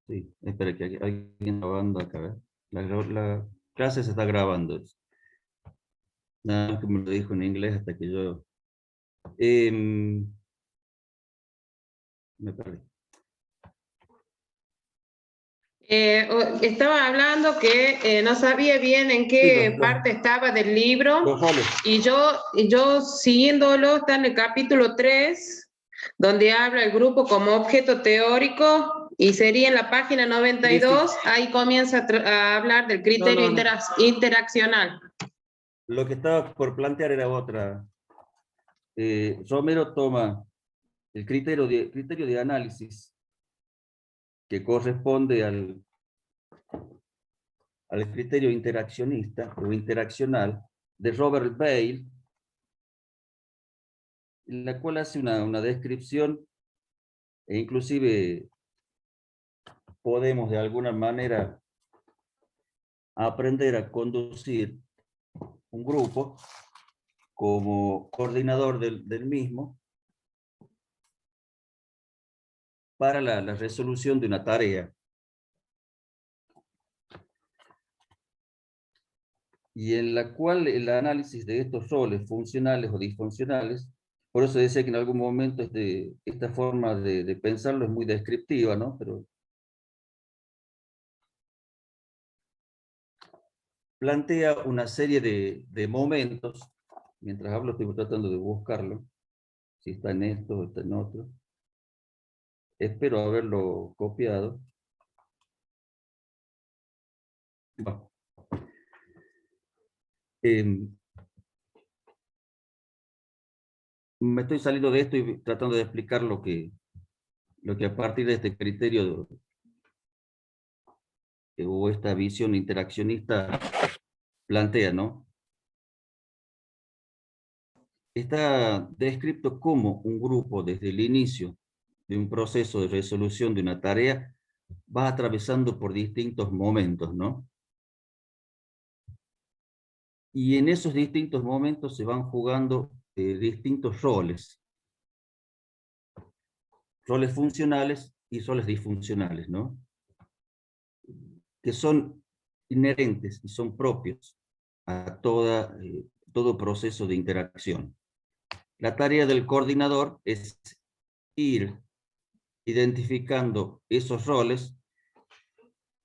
sí, espera que hay alguien grabando acá. La clase se está grabando. Nada más que me lo dijo en inglés hasta que yo... me perdí. Estaba hablando que no sabía bien en qué parte estaba del libro Los roles. y yo siguiéndolo está en el capítulo 3, donde habla el grupo como objeto teórico y sería en la página 92, ahí comienza a hablar del criterio interaccional. Lo que estaba por plantear era otra. Romero toma el criterio de análisis que corresponde al criterio interaccionista o interaccional de Robert Bale, en la cual hace una descripción e inclusive podemos de alguna manera aprender a conducir un grupo como coordinador del mismo para la resolución de una tarea. Y en la cual el análisis de estos roles funcionales o disfuncionales, por eso decía que en algún momento esta forma de pensarlo es muy descriptiva, ¿no? Pero plantea una serie de momentos, mientras hablo estoy tratando de buscarlo, si está en esto o está en otro. Espero haberlo copiado. Bueno. Me estoy saliendo de esto y tratando de explicar lo que a partir de este criterio o esta visión interaccionista plantea, ¿no? Está descrito cómo un grupo desde el inicio de un proceso de resolución de una tarea va atravesando por distintos momentos, ¿no? Y en esos distintos momentos se van jugando distintos roles. Roles funcionales y roles disfuncionales, ¿no? Que son inherentes y son propios a todo proceso de interacción. La tarea del coordinador es ir identificando esos roles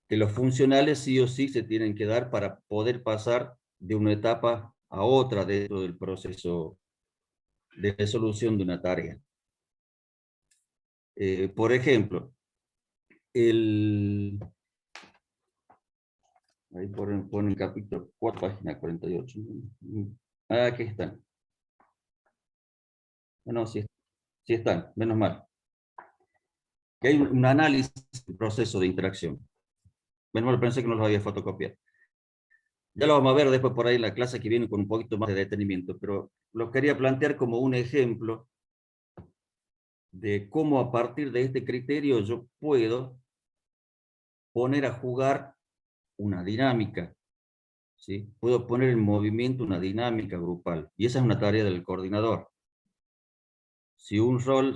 que los funcionales sí o sí se tienen que dar para poder pasar de una etapa a otra dentro del proceso de resolución de una tarea. Por ejemplo, ahí ponen el capítulo 4, página 48. Aquí están. No, sí están, menos mal. Que hay un análisis del proceso de interacción. Menos mal, pensé que no los había fotocopiado. Ya lo vamos a ver después por ahí en la clase que viene con un poquito más de detenimiento, pero lo quería plantear como un ejemplo de cómo a partir de este criterio yo puedo poner a jugar una dinámica, ¿sí? Puedo poner en movimiento una dinámica grupal, y esa es una tarea del coordinador. Si un rol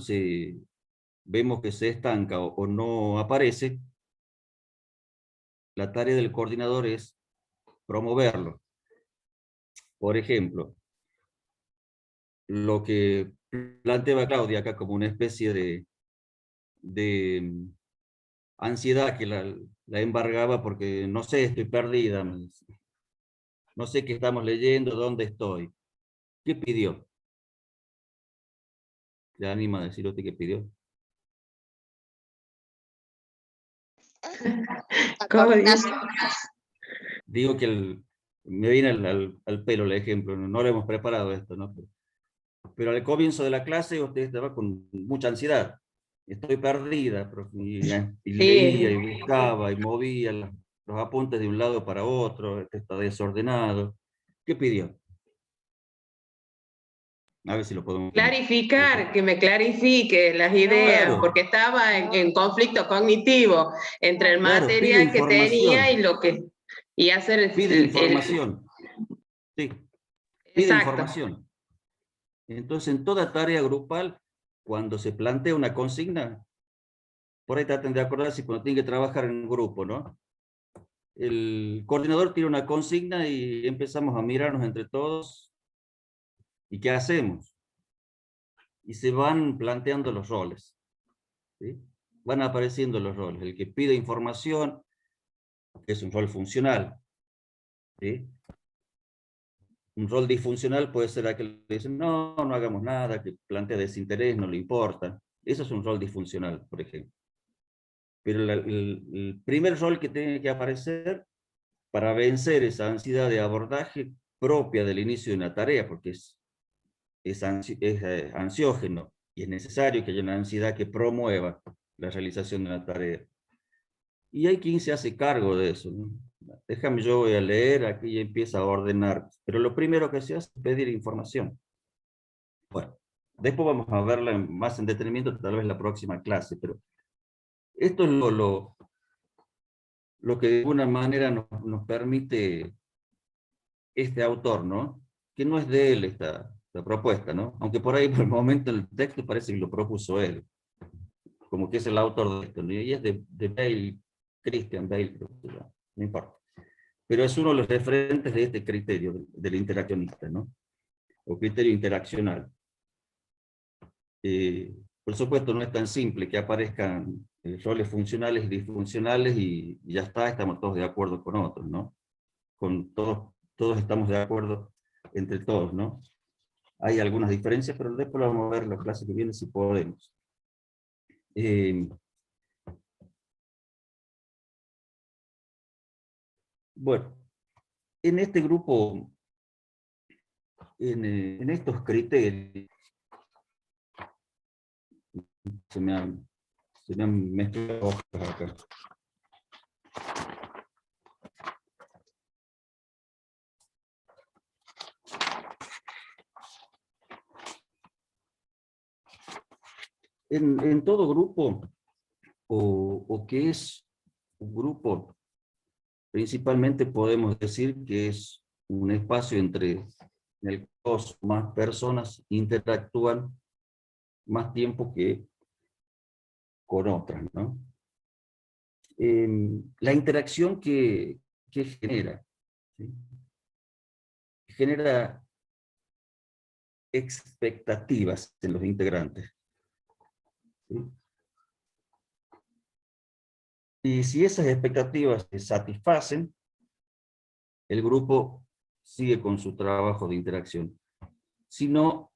vemos que se estanca o no aparece, la tarea del coordinador es promoverlo. Por ejemplo, lo que planteaba Claudia acá como una especie de ansiedad que la embargaba porque no sé, estoy perdida, no sé qué estamos leyendo, dónde estoy. ¿Qué pidió? ¿Le anima a decir usted qué pidió? Digo que me viene al pelo el ejemplo, no lo hemos preparado esto, ¿no? Pero al comienzo de la clase usted estaba con mucha ansiedad. Estoy perdida, y leía y buscaba y movía los apuntes de un lado para otro, esto está desordenado. ¿Qué pidió? A ver si lo podemos... Clarificar, que me clarifique las ideas, claro, porque estaba en conflicto cognitivo entre el material que tenía y lo que... Y hacer pide información. Sí, pide información. Entonces, en toda tarea grupal, cuando se plantea una consigna, por ahí traten de acordarse cuando tienen que trabajar en un grupo, ¿no? El coordinador tiene una consigna y empezamos a mirarnos entre todos. ¿Y qué hacemos? Y se van planteando los roles, ¿sí? Van apareciendo los roles. El que pide información, que es un rol funcional, ¿sí? Un rol disfuncional puede ser aquel que dice, no, no hagamos nada, que plantea desinterés, no le importa. Eso es un rol disfuncional, por ejemplo. Pero el primer rol que tiene que aparecer para vencer esa ansiedad de abordaje propia del inicio de una tarea, porque es ansiógeno y es necesario que haya una ansiedad que promueva la realización de una tarea. Y hay quien se hace cargo de eso, ¿no? Déjame, yo voy a leer, aquí ya empieza a ordenar, pero lo primero que se hace es pedir información. Bueno, después vamos a verla más en detenimiento, tal vez la próxima clase, pero esto es lo que de alguna manera nos permite este autor, ¿no? Que no es de él esta propuesta, ¿no? Aunque por ahí por el momento el texto parece que lo propuso él, como que es el autor de esto, ¿no? Y es de Bale, Christian Bale, creo que se llama, no importa. Pero es uno de los referentes de este criterio del interaccionista, ¿no? O criterio interaccional. Por supuesto, no es tan simple que aparezcan roles funcionales y disfuncionales y ya está, estamos todos de acuerdo con otros, ¿no? Con todos estamos de acuerdo entre todos, ¿no? Hay algunas diferencias, pero después lo vamos a ver la clase que viene si podemos. Bueno, en este grupo, en estos criterios, se me han mezclado hojas acá. En todo grupo, o que es un grupo, principalmente podemos decir que es un espacio en el que dos o más personas interactúan más tiempo que con otras, ¿no? La interacción que genera, ¿sí? Genera expectativas en los integrantes, ¿sí? Y si esas expectativas se satisfacen, el grupo sigue con su trabajo de interacción. Si no,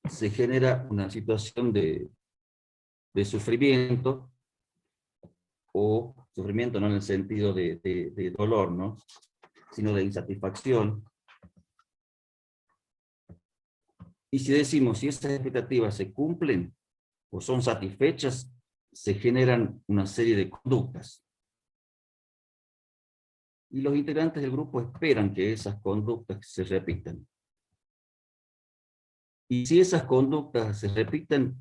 se genera una situación de sufrimiento, o sufrimiento no en el sentido de dolor, ¿no? Sino de insatisfacción. Y si decimos, si esas expectativas se cumplen o son satisfechas, se generan una serie de conductas. Y los integrantes del grupo esperan que esas conductas se repitan. Y si esas conductas se repiten,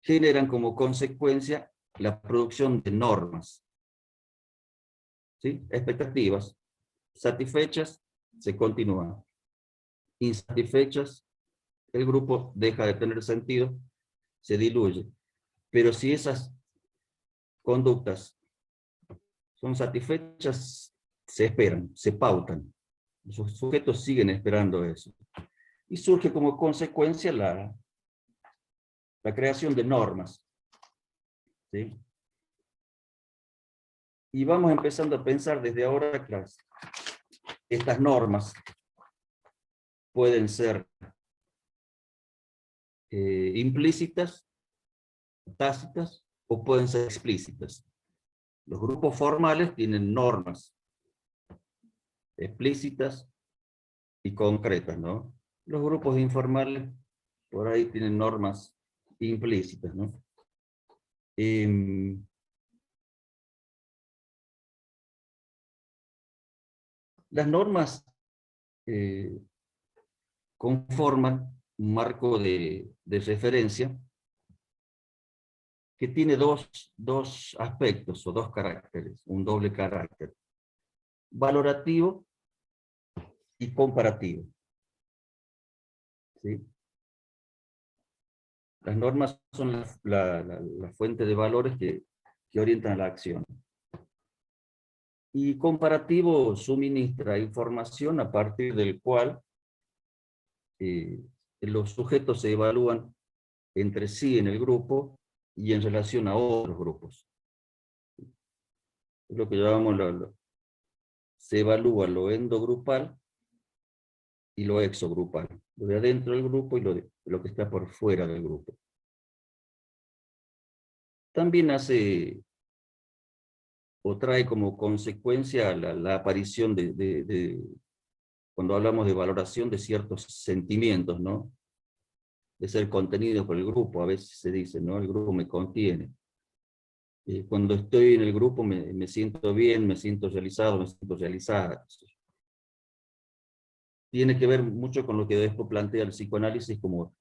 generan como consecuencia la producción de normas, ¿sí? Expectativas satisfechas, se continúan. Insatisfechas, el grupo deja de tener sentido, se diluye. Pero si esas conductas son satisfechas, se esperan, se pautan. Los sujetos siguen esperando eso. Y surge como consecuencia la creación de normas, ¿sí? Y vamos empezando a pensar desde ahora que estas normas pueden ser implícitas, tácitas, o pueden ser explícitas. Los grupos formales tienen normas explícitas y concretas, ¿no? Los grupos informales por ahí tienen normas implícitas, ¿no? Las normas conforman un marco de referencia que tiene dos aspectos o dos caracteres, un doble carácter. Valorativo y comparativo. ¿Sí? Las normas son la fuente de valores que orientan a la acción. Y comparativo suministra información a partir del cual los sujetos se evalúan entre sí en el grupo y en relación a otros grupos. Es lo que llamamos, se evalúa lo endogrupal y lo exogrupal, lo de adentro del grupo y lo que está por fuera del grupo. También hace o trae como consecuencia la aparición cuando hablamos de valoración de ciertos sentimientos, ¿no? De ser contenidos por el grupo, a veces se dice, ¿no? El grupo me contiene. Cuando estoy en el grupo me siento bien, me siento realizado, me siento realizada. Tiene que ver mucho con lo que después plantea el psicoanálisis como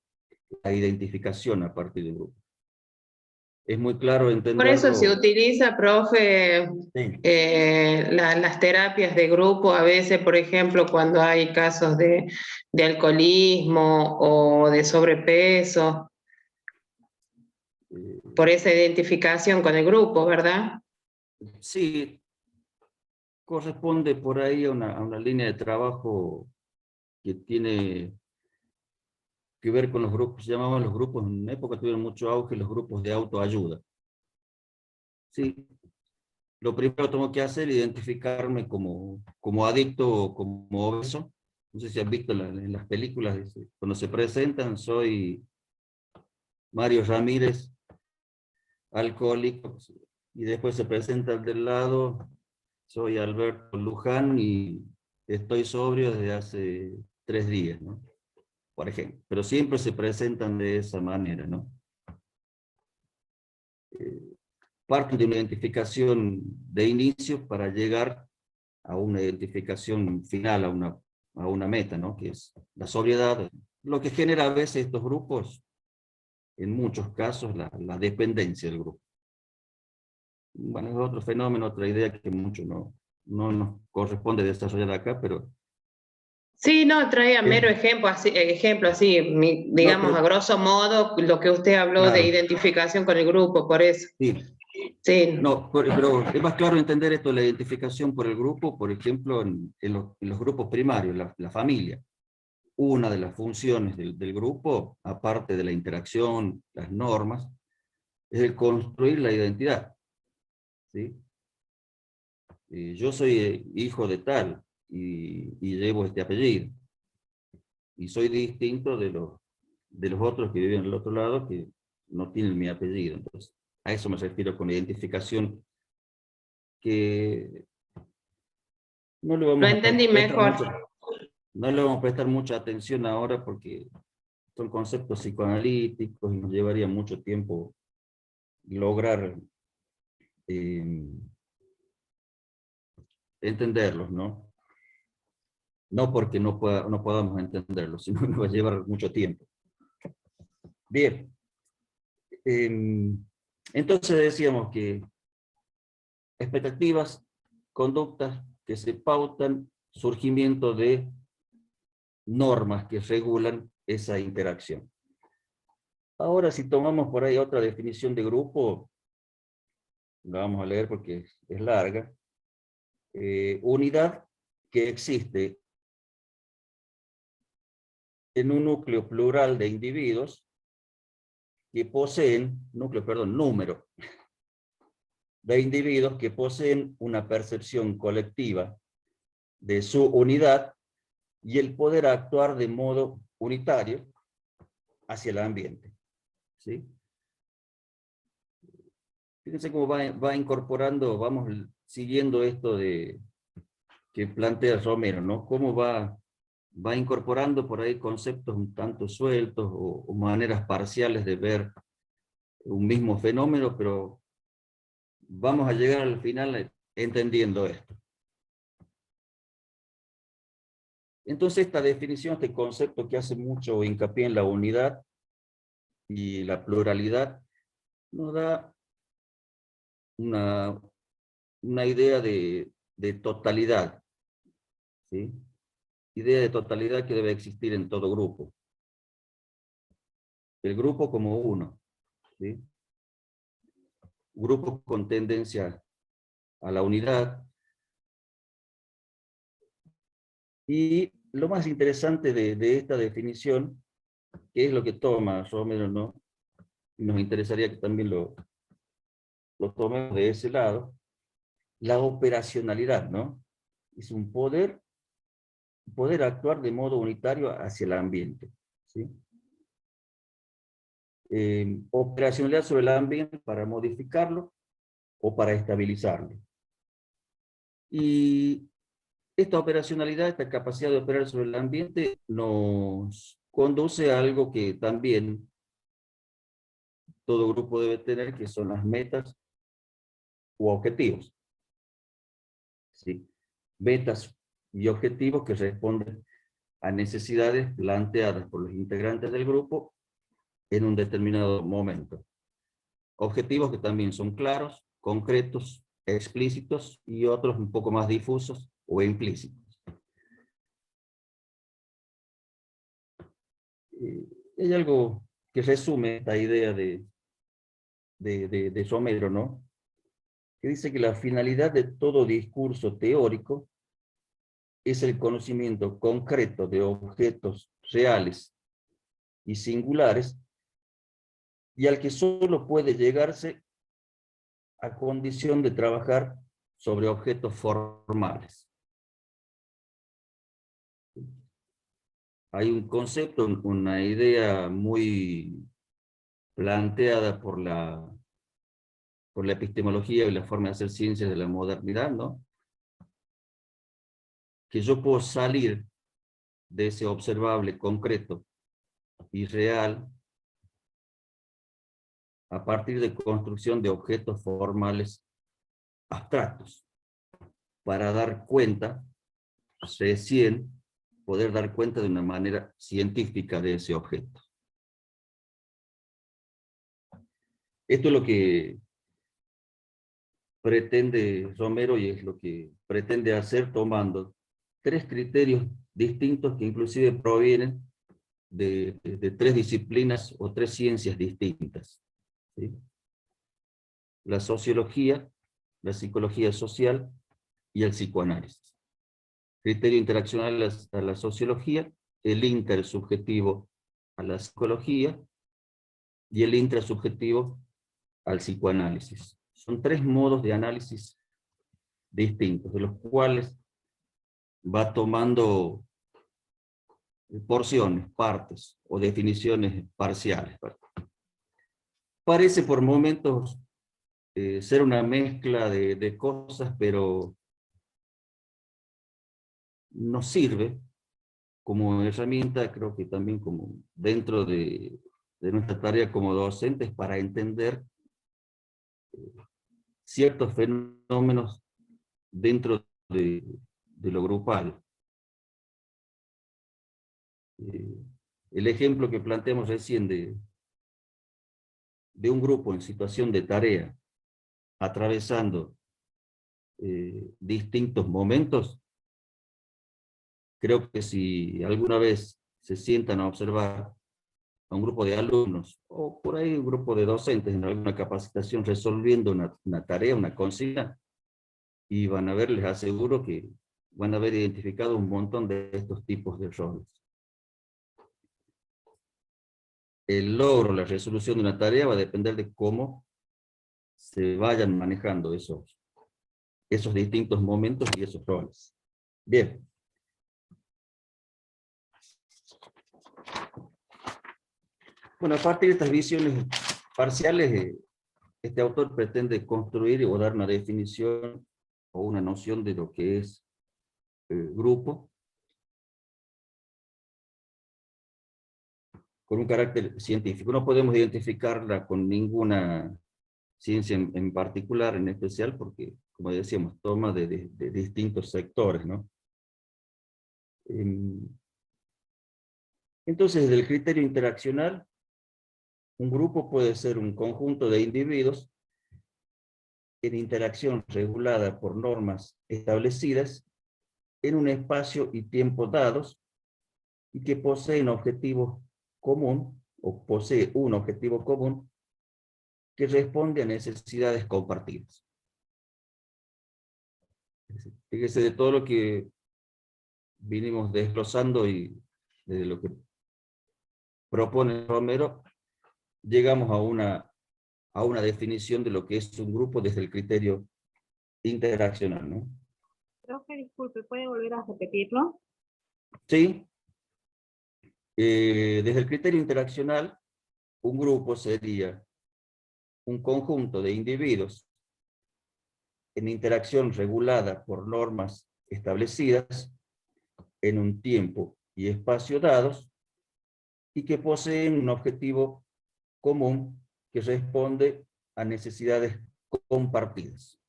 la identificación a partir del grupo. Es muy claro Por eso se entenderlo. utiliza, profe, Sí. las terapias de grupo, a veces, por ejemplo, cuando hay casos de alcoholismo o de sobrepeso, Eh, por esa identificación con el grupo, ¿verdad? sí, corresponde por ahí a una línea de trabajo que tiene que ver con los grupos, se llamaban los grupos, en una época tuvieron mucho auge los grupos de autoayuda. Sí, lo primero que tengo que hacer es identificarme como adicto o como obeso. No sé si han visto en las películas, cuando se presentan, soy Mario Ramírez, alcohólico, y después se presenta al del lado, soy Alberto Luján y estoy sobrio desde hace 3 días, ¿no? Por ejemplo, pero siempre se presentan de esa manera, ¿no? Parten de una identificación de inicio para llegar a una identificación final, a una meta, ¿no? Que es la sobriedad, lo que genera a veces estos grupos, en muchos casos, la dependencia del grupo. Bueno, es otro fenómeno, otra idea que mucho no nos corresponde desarrollar acá, pero... Sí, no, traía mero es- ejemplo así, no, digamos, a pero, grosso modo, lo que usted habló de claro, identificación con el grupo, por eso. sí. Sí, No, pero es más claro entender esto, la identificación por el grupo, por ejemplo, en los grupos primarios, la familia. Una de las funciones del grupo, aparte de la interacción, las normas, es el construir la identidad. ¿Sí? Yo soy hijo de tal y llevo este apellido. Y soy distinto de los otros que viven al otro lado que no tienen mi apellido. Entonces, a eso me refiero con identificación, que no le lo vamos a entendí prestar mejor. no le vamos a prestar mucha atención ahora porque son conceptos psicoanalíticos y nos llevaría mucho tiempo lograr eh, entenderlos, ¿no? No porque no podamos entenderlos, sino que nos va a llevar mucho tiempo. Bien, entonces decíamos que expectativas, conductas que se pautan, surgimiento de normas que regulan esa interacción. Ahora, si tomamos por ahí otra definición de grupo, la vamos a leer porque es larga. Unidad que existe en un núcleo plural de individuos que poseen, número de individuos que poseen una percepción colectiva de su unidad y el poder actuar de modo unitario hacia el ambiente. ¿Sí? Fíjense cómo va incorporando, vamos siguiendo esto que plantea Romero, ¿no? Cómo va incorporando por ahí conceptos un tanto sueltos o maneras parciales de ver un mismo fenómeno, pero vamos a llegar al final entendiendo esto. Entonces esta definición, este concepto que hace mucho hincapié en la unidad y la pluralidad, nos da una, una idea de totalidad, ¿sí? idea de totalidad que debe existir en todo grupo. El grupo como uno, ¿sí? Grupo con tendencia a la unidad. Y lo más interesante de esta definición, que es lo que toma Romero, ¿no? Y nos interesaría que también lo tomemos de ese lado, la operacionalidad, ¿no? Es un poder actuar de modo unitario hacia el ambiente, ¿sí? Operacionalidad sobre el ambiente para modificarlo o para estabilizarlo. Y esta operacionalidad, esta capacidad de operar sobre el ambiente, nos conduce a algo que también todo grupo debe tener, que son las metas u objetivos, ¿sí? Metas y objetivos que responden a necesidades planteadas por los integrantes del grupo en un determinado momento. Objetivos que también son claros, concretos, explícitos, y otros un poco más difusos o implícitos. Hay algo que resume esta idea de Romero, ¿no? Que dice que la finalidad de todo discurso teórico es el conocimiento concreto de objetos reales y singulares, y al que solo puede llegarse a condición de trabajar sobre objetos formales. Hay un concepto, una idea muy planteada por la epistemología y la forma de hacer ciencias de la modernidad, ¿no? Que yo puedo salir de ese observable concreto y real a partir de construcción de objetos formales abstractos, para dar cuenta, recién poder dar cuenta de una manera científica de ese objeto. Esto es lo que pretende Romero, y es lo que pretende hacer tomando tres criterios distintos que inclusive provienen de tres disciplinas o tres ciencias distintas, ¿sí? La sociología, la psicología social y el psicoanálisis. Criterio interaccional a la sociología, el intersubjetivo a la psicología y el intrasubjetivo al psicoanálisis. Son tres modos de análisis distintos, de los cuales va tomando porciones, partes o definiciones parciales. Parece por momentos ser una mezcla de cosas, pero nos sirve como herramienta, creo que también como dentro de nuestra tarea como docentes, para entender ciertos fenómenos dentro de lo grupal. El ejemplo que planteamos recién de un grupo en situación de tarea, atravesando distintos momentos, creo que si alguna vez se sientan a observar a un grupo de alumnos, o por ahí un grupo de docentes en alguna capacitación resolviendo una tarea, una consigna, y van a ver, les aseguro que van a haber identificado un montón de estos tipos de roles. El logro, la resolución de una tarea va a depender de cómo se vayan manejando esos distintos momentos y esos roles. Bien. Bueno, a partir de estas visiones parciales, este autor pretende construir o dar una definición o una noción de lo que es grupo, con un carácter científico. No podemos identificarla con ninguna ciencia en particular, en especial, porque, como decíamos, toma de distintos sectores, ¿no? Entonces, desde el criterio interaccional, un grupo puede ser un conjunto de individuos en interacción regulada por normas establecidas en un espacio y tiempo dados y que poseen objetivos común o posee un objetivo común que responde a necesidades compartidas. Fíjese de todo lo que vinimos desglosando y de lo que propone Romero, llegamos a una definición de lo que es un grupo desde el criterio interaccional, ¿no? Profe, disculpe, ¿puede volver a repetirlo? Sí. Desde el criterio interaccional, un grupo sería un conjunto de individuos en interacción regulada por normas establecidas en un tiempo y espacio dados y que poseen un objetivo común que responde a necesidades compartidas.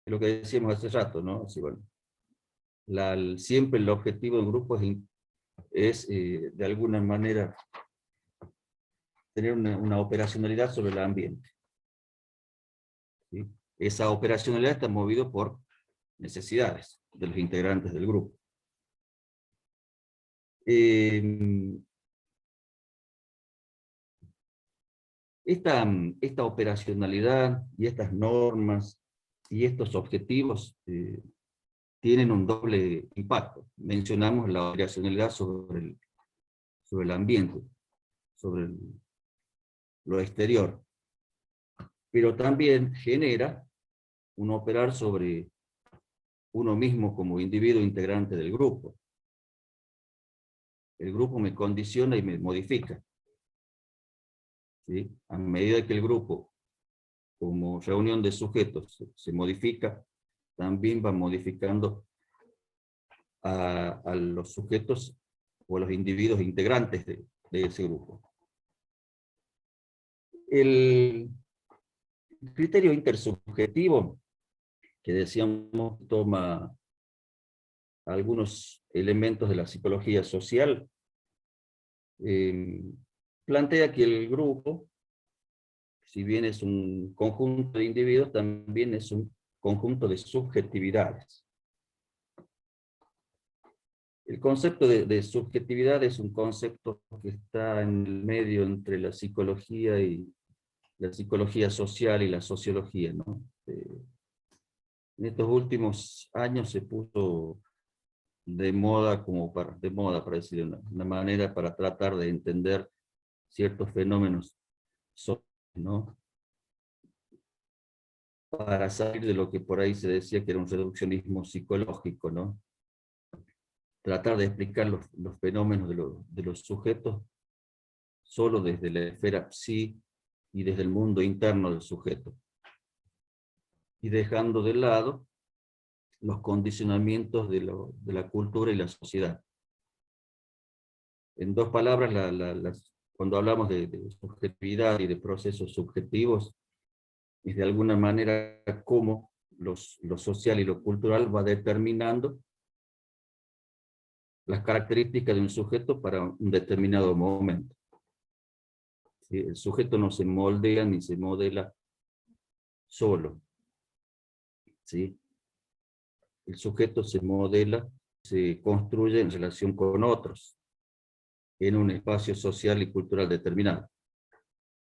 Lo que decíamos hace rato, ¿no? Así, bueno, siempre el objetivo del grupo es de alguna manera tener una operacionalidad sobre el ambiente. ¿Sí? Esa operacionalidad está movida por necesidades de los integrantes del grupo. Esta operacionalidad y estas normas y estos objetivos tienen un doble impacto. Mencionamos la operacionalidad sobre el ambiente, sobre lo exterior, pero también genera un operar sobre uno mismo como individuo integrante del grupo. El grupo me condiciona y me modifica. ¿Sí? A medida que el grupo, como reunión de sujetos, se modifica, también va modificando a los sujetos o a los individuos integrantes de ese grupo. El criterio intersubjetivo, que decíamos, toma algunos elementos de la psicología social, plantea que el grupo, si bien es un conjunto de individuos, también es un conjunto de subjetividades. El concepto de subjetividad es un concepto que está en el medio entre la psicología social y la sociología, ¿no? En estos últimos años se puso de moda, para decir una manera, para tratar de entender ciertos fenómenos sociales, ¿no? Para salir de lo que por ahí se decía que era un reduccionismo psicológico, ¿no? Tratar de explicar los fenómenos de los sujetos solo desde la esfera psi y desde el mundo interno del sujeto. Y dejando de lado los condicionamientos de la cultura y la sociedad. En dos palabras, cuando hablamos de subjetividad y de procesos subjetivos, es de alguna manera cómo lo social y lo cultural va determinando las características de un sujeto para un determinado momento. ¿Sí? El sujeto no se moldea ni se modela solo. ¿Sí? El sujeto se modela, se construye en relación con otros, en un espacio social y cultural determinado.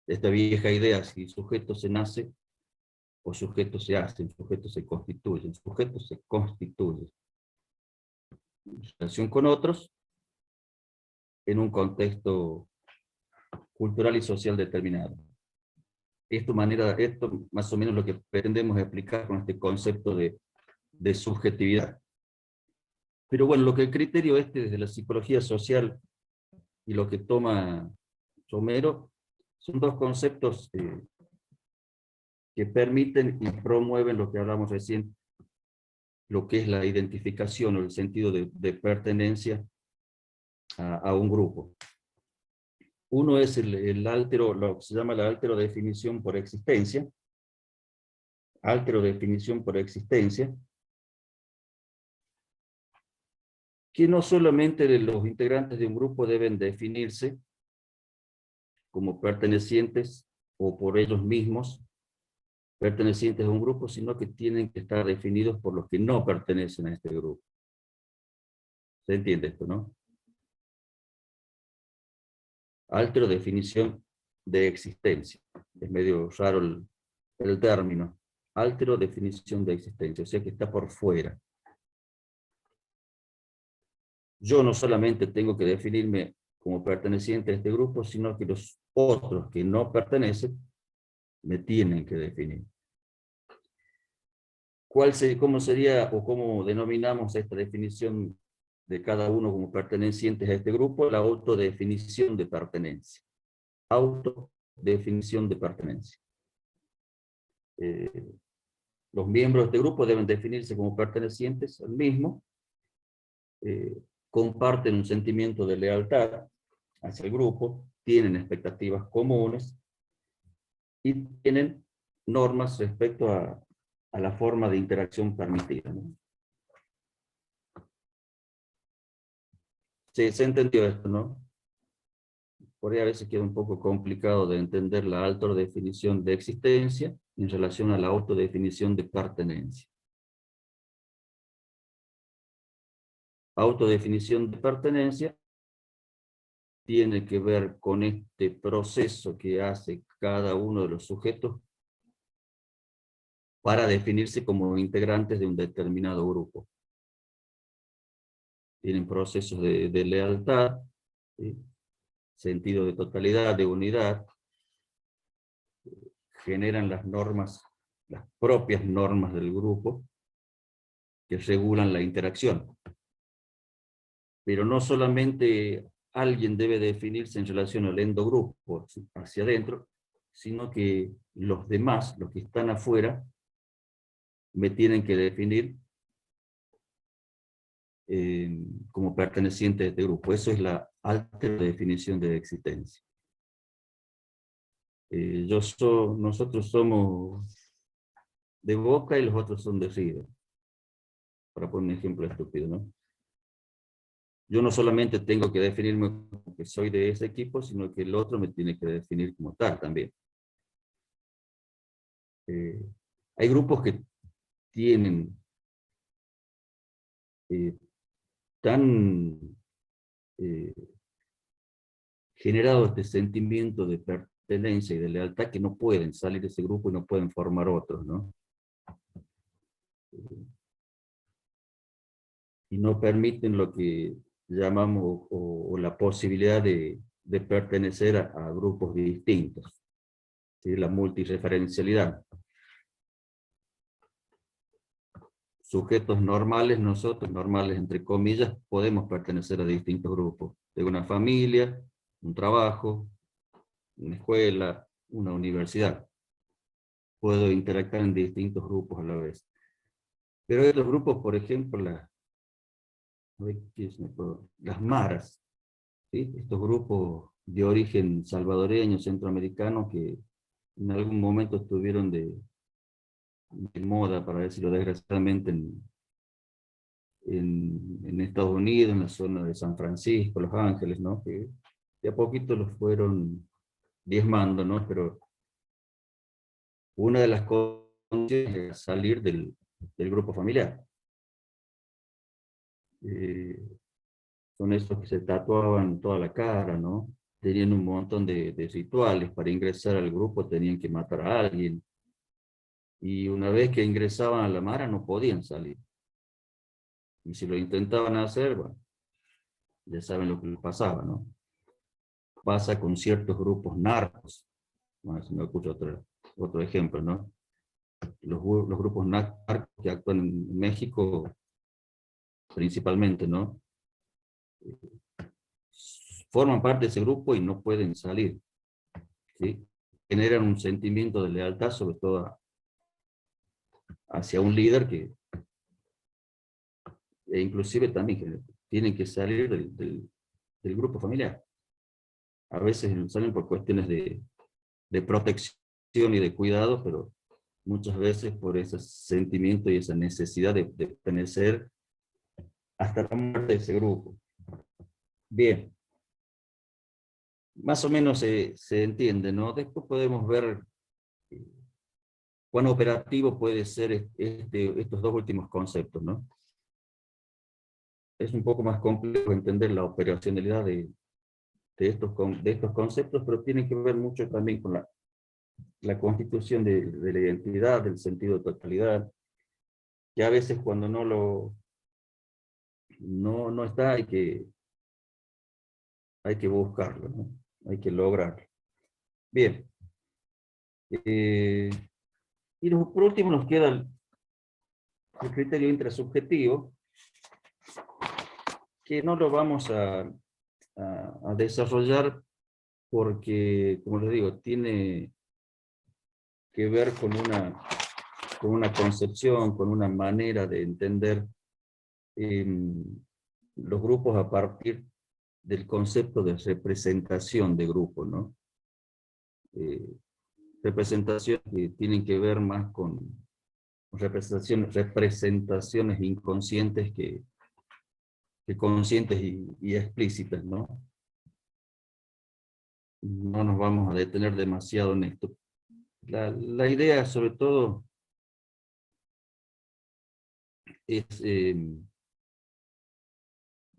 Esta vieja idea, si sujeto se nace, o sujeto se hace, un sujeto se constituye, un sujeto se constituye. En relación con otros, en un contexto cultural y social determinado. Esto más o menos lo que pretendemos explicar con este concepto de subjetividad. Pero bueno, lo que el criterio desde la psicología social y lo que toma Romero son dos conceptos que permiten y promueven lo que hablamos recién, lo que es la identificación o el sentido de pertenencia a un grupo. Uno es el altero, lo que se llama la alterodefinición por existencia. Alterodefinición por existencia. Que no solamente los integrantes de un grupo deben definirse como pertenecientes o por ellos mismos pertenecientes a un grupo, sino que tienen que estar definidos por los que no pertenecen a este grupo. ¿Se entiende esto, no? Altero definición de existencia. Es medio raro el término. Altero definición de existencia, o sea que está por fuera. Yo no solamente tengo que definirme como perteneciente a este grupo, sino que los otros que no pertenecen me tienen que definir. ¿Cómo sería o cómo denominamos esta definición de cada uno como pertenecientes a este grupo? La autodefinición de pertenencia. Autodefinición de pertenencia. Los miembros de este grupo deben definirse como pertenecientes al mismo, comparten un sentimiento de lealtad hacia el grupo, tienen expectativas comunes y tienen normas respecto a la forma de interacción permitida, ¿no? Sí, se entendió esto, ¿no? Por ahí a veces queda un poco complicado de entender la autodefinición de existencia en relación a la autodefinición de pertenencia. Autodefinición de pertenencia tiene que ver con este proceso que hace cada uno de los sujetos para definirse como integrantes de un determinado grupo. Tienen procesos de lealtad, ¿sí? Sentido de totalidad, de unidad, generan las normas, las propias normas del grupo, que regulan la interacción. Pero no solamente alguien debe definirse en relación al endogrupo, hacia adentro, sino que los demás, los que están afuera, me tienen que definir como perteneciente a este grupo. Eso es la alta definición de existencia. Nosotros somos de Boca y los otros son de River. Para poner un ejemplo estúpido, ¿no? Yo no solamente tengo que definirme como que soy de ese equipo, sino que el otro me tiene que definir como tal también. Hay grupos que tienen tan generado este sentimiento de pertenencia y de lealtad que no pueden salir de ese grupo y no pueden formar otros, ¿no? Y no permiten lo que llamamos o la posibilidad de pertenecer a grupos distintos, ¿sí? La multireferencialidad. Sujetos normales, nosotros, normales entre comillas, podemos pertenecer a distintos grupos. De una familia, un trabajo, una escuela, una universidad. Puedo interactuar en distintos grupos a la vez. Pero hay otros grupos, por ejemplo, las maras, ¿sí? Estos grupos de origen salvadoreño, centroamericano, que en algún momento estuvieron de moda, para decirlo desgraciadamente, en Estados Unidos, en la zona de San Francisco, Los Ángeles, ¿no? Que de a poquito los fueron diezmando, ¿no? Pero una de las condiciones es salir del grupo familiar. Son estos que se tatuaban toda la cara, ¿no? Tenían un montón de rituales. Para ingresar al grupo tenían que matar a alguien. Y una vez que ingresaban a la mara no podían salir. Y si lo intentaban hacer, bueno, ya saben lo que les pasaba, ¿no? Pasa con ciertos grupos narcos. Bueno, se me ocurre otro ejemplo, ¿no? Los grupos narcos que actúan en México, principalmente, ¿no? Forman parte de ese grupo y no pueden salir, ¿sí? Generan un sentimiento de lealtad, sobre todo hacia un líder que inclusive también tienen que salir del grupo familiar. A veces salen por cuestiones de protección y de cuidado, pero muchas veces por ese sentimiento y esa necesidad de pertenecer hasta la muerte de ese grupo. Bien. Más o menos se entiende, ¿no? Después podemos ver cuán operativo puede ser estos dos últimos conceptos, ¿no? Es un poco más complejo entender la operacionalidad de estos conceptos, pero tienen que ver mucho también con la constitución de la identidad, del sentido de totalidad, que a veces cuando no está, hay que buscarlo, ¿no? Hay que lograrlo. Bien. Por último nos queda el criterio intrasubjetivo, que no lo vamos a desarrollar porque, como les digo, tiene que ver con una concepción, con una manera de entender los grupos a partir del concepto de representación de grupo, ¿no? Representaciones que tienen que ver más con representaciones inconscientes que conscientes y explícitas, ¿no? No nos vamos a detener demasiado en esto. La idea, sobre todo, es en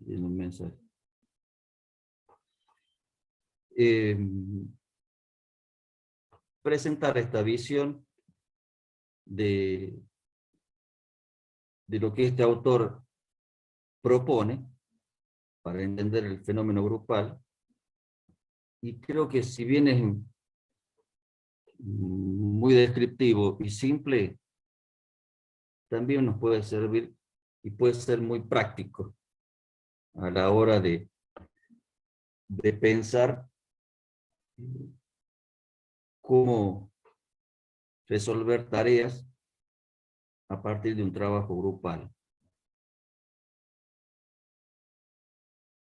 un mensaje. Presentar esta visión de lo que este autor propone para entender el fenómeno grupal, y creo que si bien es muy descriptivo y simple, también nos puede servir y puede ser muy práctico a la hora de pensar cómo resolver tareas a partir de un trabajo grupal.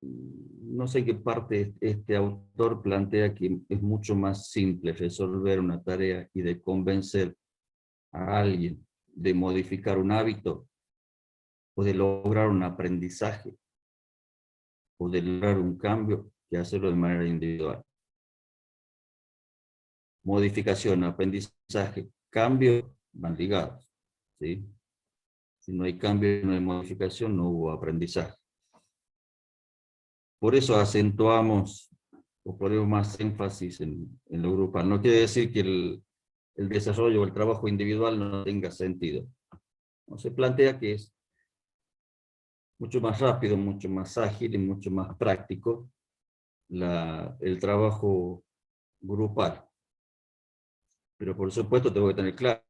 No sé en qué parte este autor plantea que es mucho más simple resolver una tarea y de convencer a alguien de modificar un hábito, o de lograr un aprendizaje, o de lograr un cambio, que hacerlo de manera individual. Modificación, aprendizaje, cambio, van ligados, ¿sí? Si no hay cambio, no hay modificación, no hubo aprendizaje. Por eso acentuamos o ponemos más énfasis en lo grupal. No quiere decir que el desarrollo o el trabajo individual no tenga sentido. No, se plantea que es mucho más rápido, mucho más ágil y mucho más práctico el trabajo grupal. Pero por supuesto tengo que tener claro,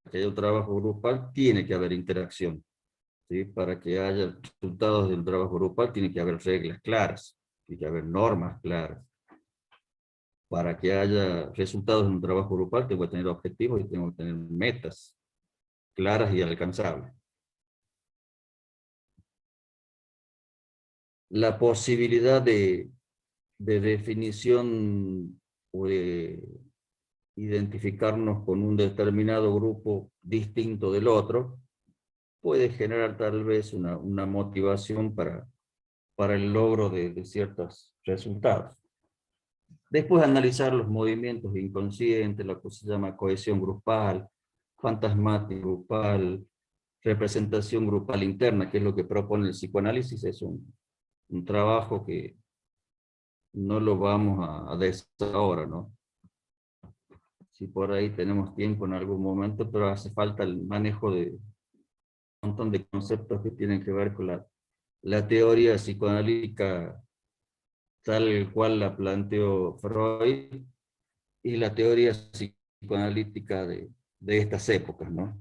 que haya un trabajo grupal, tiene que haber interacción, ¿sí? Para que haya resultados del trabajo grupal, tiene que haber reglas claras, tiene que haber normas claras. Para que haya resultados en un trabajo grupal, tengo que tener objetivos y tengo que tener metas claras y alcanzables. La posibilidad de definición o de identificarnos con un determinado grupo distinto del otro puede generar tal vez una motivación para el logro de ciertos resultados. Después analizar los movimientos inconscientes, lo que se llama cohesión grupal, fantasmática grupal, representación grupal interna, que es lo que propone el psicoanálisis. Es un trabajo que no lo vamos a decir ahora, ¿no? Si por ahí tenemos tiempo en algún momento, pero hace falta el manejo de un montón de conceptos que tienen que ver con la teoría psicoanalítica tal cual la planteó Freud, y la teoría psicoanalítica de estas épocas, ¿no?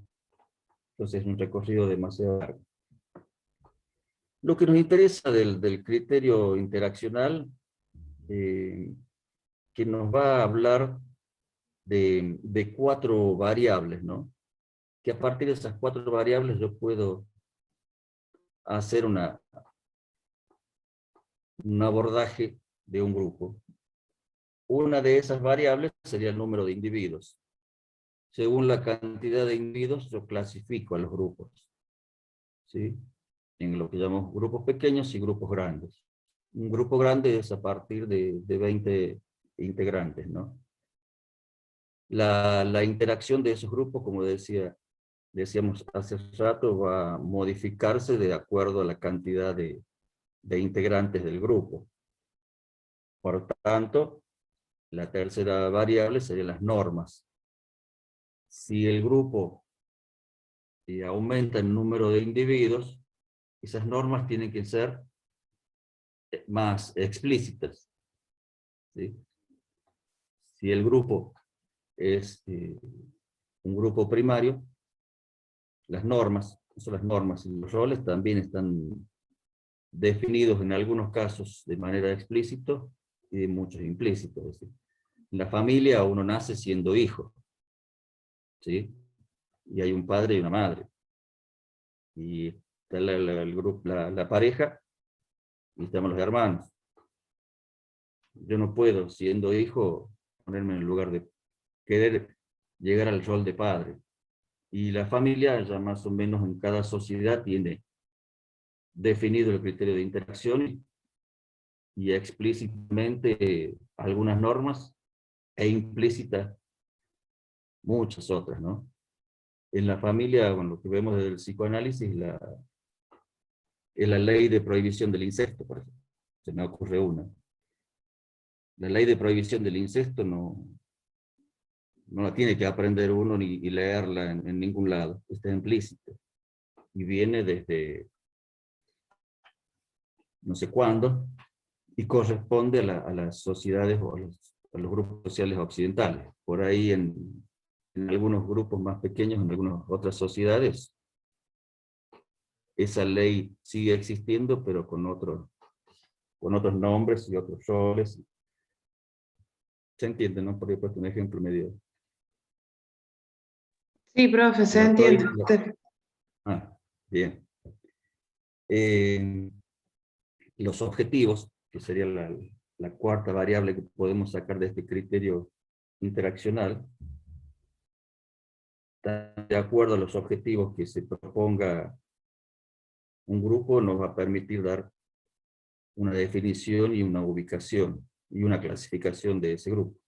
Entonces es un recorrido demasiado largo. Lo que nos interesa del criterio interaccional, que nos va a hablar de 4 variables, ¿no? Que a partir de esas 4 variables yo puedo hacer un abordaje de un grupo. Una de esas variables sería el número de individuos. Según la cantidad de individuos, yo clasifico a los grupos, ¿sí? En lo que llamamos grupos pequeños y grupos grandes. Un grupo grande es a partir de 20 integrantes, ¿no? La interacción de esos grupos, como decíamos hace rato, va a modificarse de acuerdo a la cantidad de integrantes del grupo. Por tanto, la tercera variable serían las normas. Si el grupo aumenta el número de individuos, esas normas tienen que ser más explícitas, ¿sí? Si el grupo es un grupo primario, las normas, no son las normas y los roles también están definidos en algunos casos de manera explícita y de muchos implícitos. Es decir, en la familia uno nace siendo hijo, ¿sí? Y hay un padre y una madre. Y está el grupo, la pareja, y estamos los hermanos. Yo no puedo, siendo hijo, ponerme en el lugar de querer llegar al rol de padre. Y la familia, ya más o menos en cada sociedad, tiene definido el criterio de interacción y explícitamente algunas normas e implícitas muchas otras, ¿no? En la familia, bueno, lo que vemos desde el psicoanálisis, es la ley de prohibición del incesto, por ejemplo. Se me ocurre una. La ley de prohibición del incesto no la tiene que aprender uno ni y leerla en ningún lado. Está implícita. Y viene desde no sé cuándo, y corresponde a las sociedades o a los grupos sociales occidentales. Por ahí en algunos grupos más pequeños, en algunas otras sociedades, esa ley sigue existiendo, pero con otros nombres y otros roles. Se entiende, ¿no? Por ahí he puesto un ejemplo medio. Sí, profe, se entiende. Bien. Los objetivos, que sería la cuarta variable que podemos sacar de este criterio interaccional, de acuerdo a los objetivos que se proponga un grupo, nos va a permitir dar una definición y una ubicación y una clasificación de ese grupo.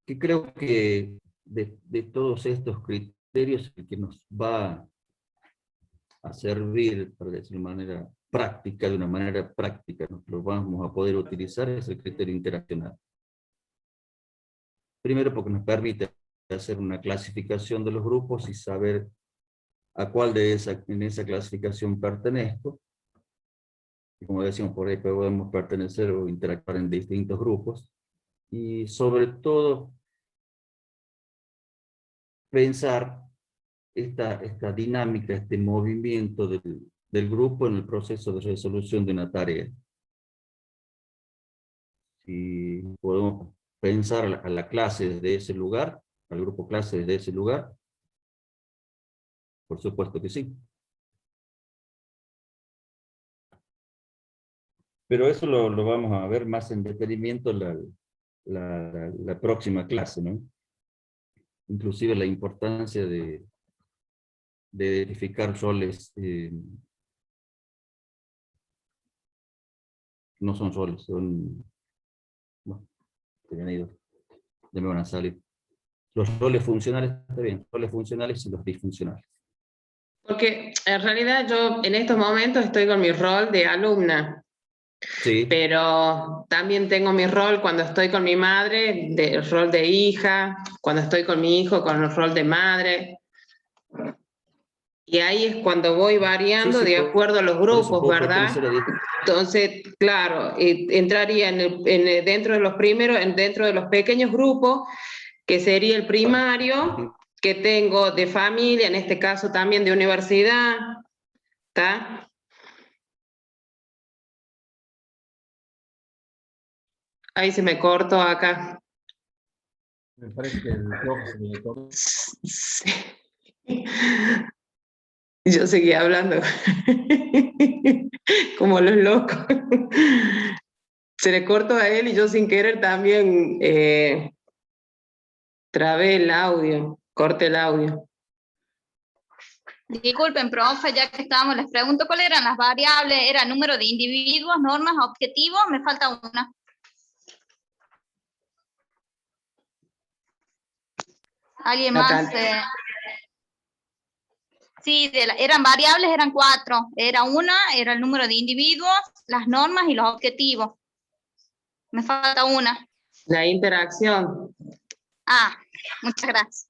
Que creo que de todos estos criterios, el que nos va a servir, para decir de una manera práctica, lo vamos a poder utilizar, es el criterio interaccional. Primero porque nos permite hacer una clasificación de los grupos y saber a cuál en esa clasificación pertenezco. Y como decimos, por ahí podemos pertenecer o interactuar en distintos grupos. Y sobre todo, pensar esta dinámica, este movimiento del grupo en el proceso de resolución de una tarea. Si podemos pensar a la clase desde ese lugar, al grupo clase desde ese lugar, por supuesto que sí. Pero eso lo vamos a ver más en detenimiento la próxima clase, ¿no? Inclusive la importancia de identificar roles, no son roles, son, bueno, ya me van a salir. Los roles funcionales, está bien, roles funcionales y los disfuncionales. Porque en realidad yo en estos momentos estoy con mi rol de alumna. Sí. Pero también tengo mi rol cuando estoy con mi madre, el rol de hija, cuando estoy con mi hijo, con el rol de madre. Y ahí es cuando voy variando de acuerdo a los grupos, ¿verdad? Entonces, claro, entraría dentro de los primeros, dentro de los pequeños grupos, que sería el primario, que tengo de familia, en este caso también de universidad, ¿está? Ahí se me cortó acá. Me parece que el profe se le cortó. Sí. Yo seguía hablando como los locos. Se le cortó a él y yo sin querer también trabé el audio, corté el audio. Disculpen, profe, ya que estábamos, les pregunto cuáles eran las variables, era número de individuos, normas, objetivos, me falta una. ¿Alguien más? Sí, eran variables, eran 4. Era el número de individuos, las normas y los objetivos. Me falta una. La interacción. Ah, muchas gracias.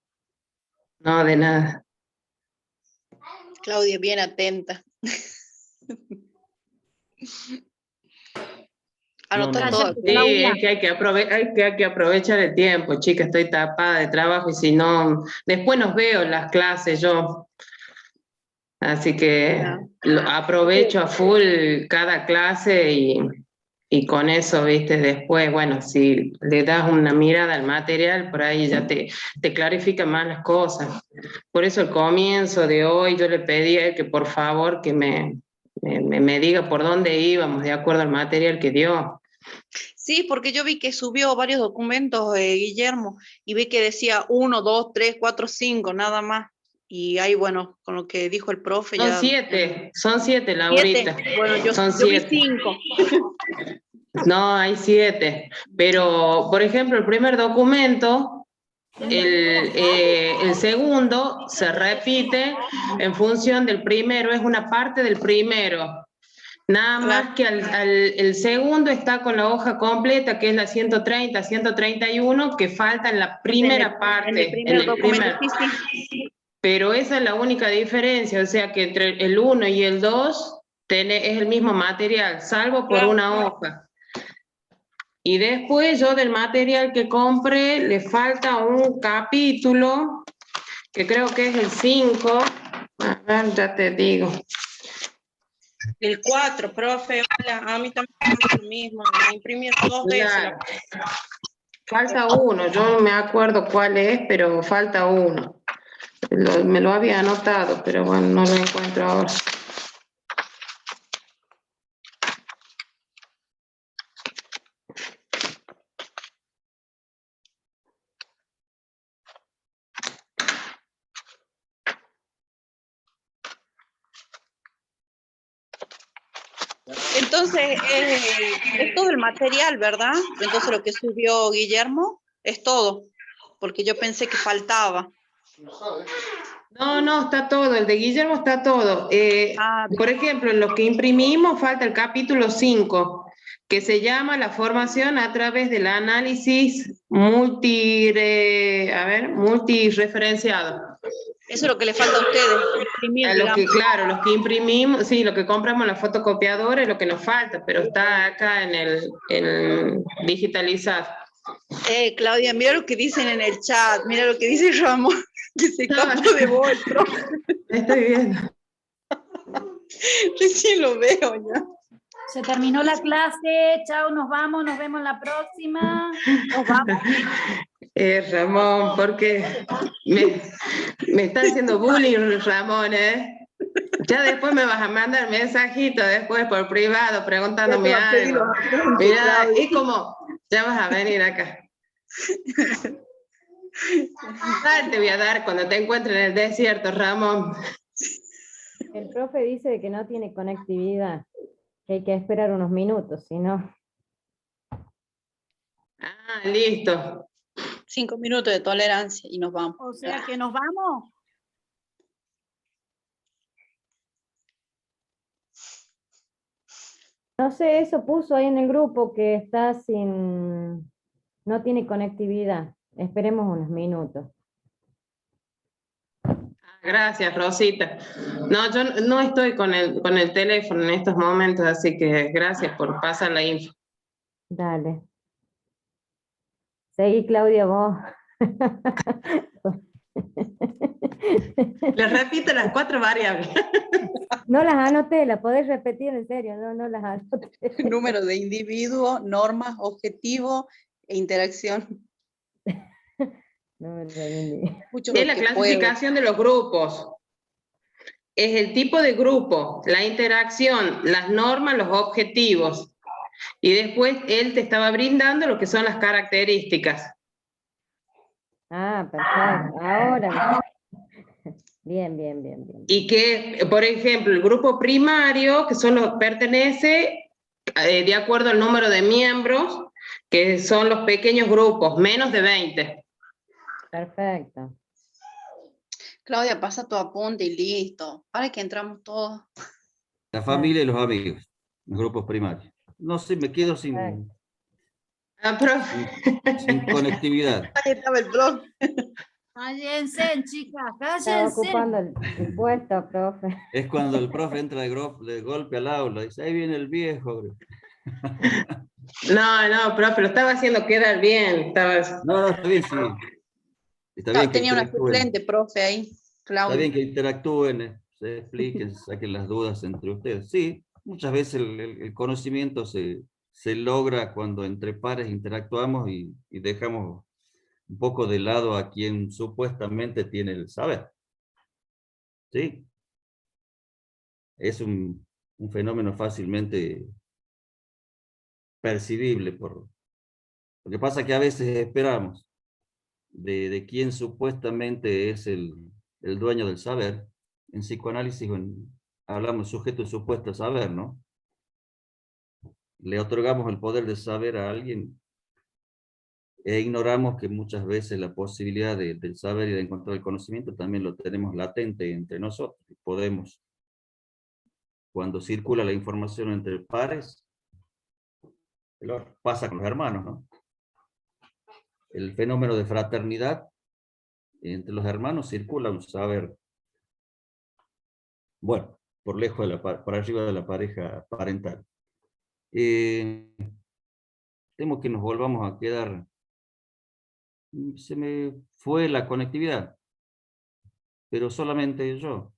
No, de nada. Claudia, bien atenta. Anotó No, no. todo. Sí, es que hay que aprovechar el tiempo, chica, estoy tapada de trabajo y si no, después nos veo en las clases yo. Así que aprovecho a full cada clase y con eso, viste, después, bueno, si le das una mirada al material, por ahí ya te clarifica más las cosas. Por eso al comienzo de hoy yo le pedí a él que por favor que me diga por dónde íbamos de acuerdo al material que dio. Sí, porque yo vi que subió varios documentos, Guillermo, y vi que decía 1, 2, 3, 4, 5, nada más. Y ahí, bueno, con lo que dijo el profe Son ya... 7, son 7, 7. Laurita. Bueno, yo vi 5. No, hay 7. Pero, por ejemplo, el primer documento, el segundo se repite en función del primero, es una parte del primero. Nada más que el segundo está con la hoja completa, que es la 130, 131, que falta en la primera parte. En el primer documento, sí. Pero esa es la única diferencia, o sea que entre el 1 y el 2 es el mismo material, salvo por una hoja. Y después yo del material que compré le falta un capítulo, que creo que es el 5. A ver, ya te digo. El 4, profe, hola, a mí también es lo mismo, me imprimí 2 veces. Claro. Falta uno, yo no me acuerdo cuál es, pero falta uno. Me lo había anotado, pero bueno, no lo encuentro ahora. Entonces, es todo el material, ¿verdad? Entonces lo que subió Guillermo es todo, porque yo pensé que faltaba. No, está todo, el de Guillermo está todo. Por ejemplo, en lo que imprimimos falta el capítulo 5, que se llama la formación a través del análisis multireferenciado. Eso es lo que le falta a ustedes, imprimir, Claro, los que imprimimos, sí, lo que compramos en la fotocopiadora es lo que nos falta, pero está acá en el digitalizado. Claudia, mira lo que dicen en el chat, mira lo que dice Ramón, que se captó de vos, el profe. Estoy viendo. Recién lo veo ya. Se terminó la clase, chao, nos vamos, nos vemos la próxima. Nos vamos. Ramón, porque me está haciendo bullying, Ramón, ¿eh? Ya después me vas a mandar mensajito después por privado preguntándome algo. Mira, es como, ya vas a venir acá. Te voy a dar cuando te encuentre en el desierto, Ramón. El profe dice que no tiene conectividad, que hay que esperar unos minutos, si no. Ah, listo. 5 minutos de tolerancia y nos vamos. O sea que nos vamos. No sé, eso puso ahí en el grupo que está no tiene conectividad. Esperemos unos minutos. Gracias, Rosita. No, yo no estoy con el teléfono en estos momentos, así que gracias por pasar la info. Dale. Seguí, Claudia, vos. Les repito las 4 variables. No las anoté, las podés repetir en serio, no las anoté. Número de individuo, normas, objetivo e interacción. Es la clasificación de los grupos. Es el tipo de grupo, la interacción, las normas, los objetivos. Y después él te estaba brindando lo que son las características. Ah, perfecto. Ahora. Bien, bien, bien, bien. Y que, por ejemplo, el grupo primario, que solo pertenece de acuerdo al número de miembros, que son los pequeños grupos, menos de 20. Perfecto. Claudia, pasa tu apunte y listo. Para que entramos todos. La familia y los amigos, los grupos primarios. No sé, me quedo Perfecto. Ah, profe. sin conectividad. Ahí estaba el blog. Cállense, chicas, Está ocupando cállense. el puesto, profe. Es cuando el profe entra de golpe al aula, dice, ahí viene el viejo. No, profe, lo estaba haciendo quedar bien. No, está bien, sí. Está bien que Tenía una interactúen. suplente, profe, ahí. Está Claudia. bien que interactúen, se expliquen, saquen las dudas entre ustedes. Sí, muchas veces el conocimiento se logra cuando entre pares interactuamos y dejamos un poco de lado a quien supuestamente tiene el saber. ¿Sí? Es un fenómeno fácilmente percibible. Lo que pasa es que a veces esperamos de quien supuestamente es el dueño del saber. En psicoanálisis hablamos sujeto y supuesto saber, ¿no? Le otorgamos el poder de saber a alguien e ignoramos que muchas veces la posibilidad del saber y de encontrar el conocimiento también lo tenemos latente entre nosotros. Podemos, cuando circula la información entre pares, pasa con los hermanos, ¿no? El fenómeno de fraternidad entre los hermanos circula un saber, bueno, por lejos por arriba de la pareja parental. Temo que nos volvamos a quedar. Se me fue la conectividad, pero solamente yo.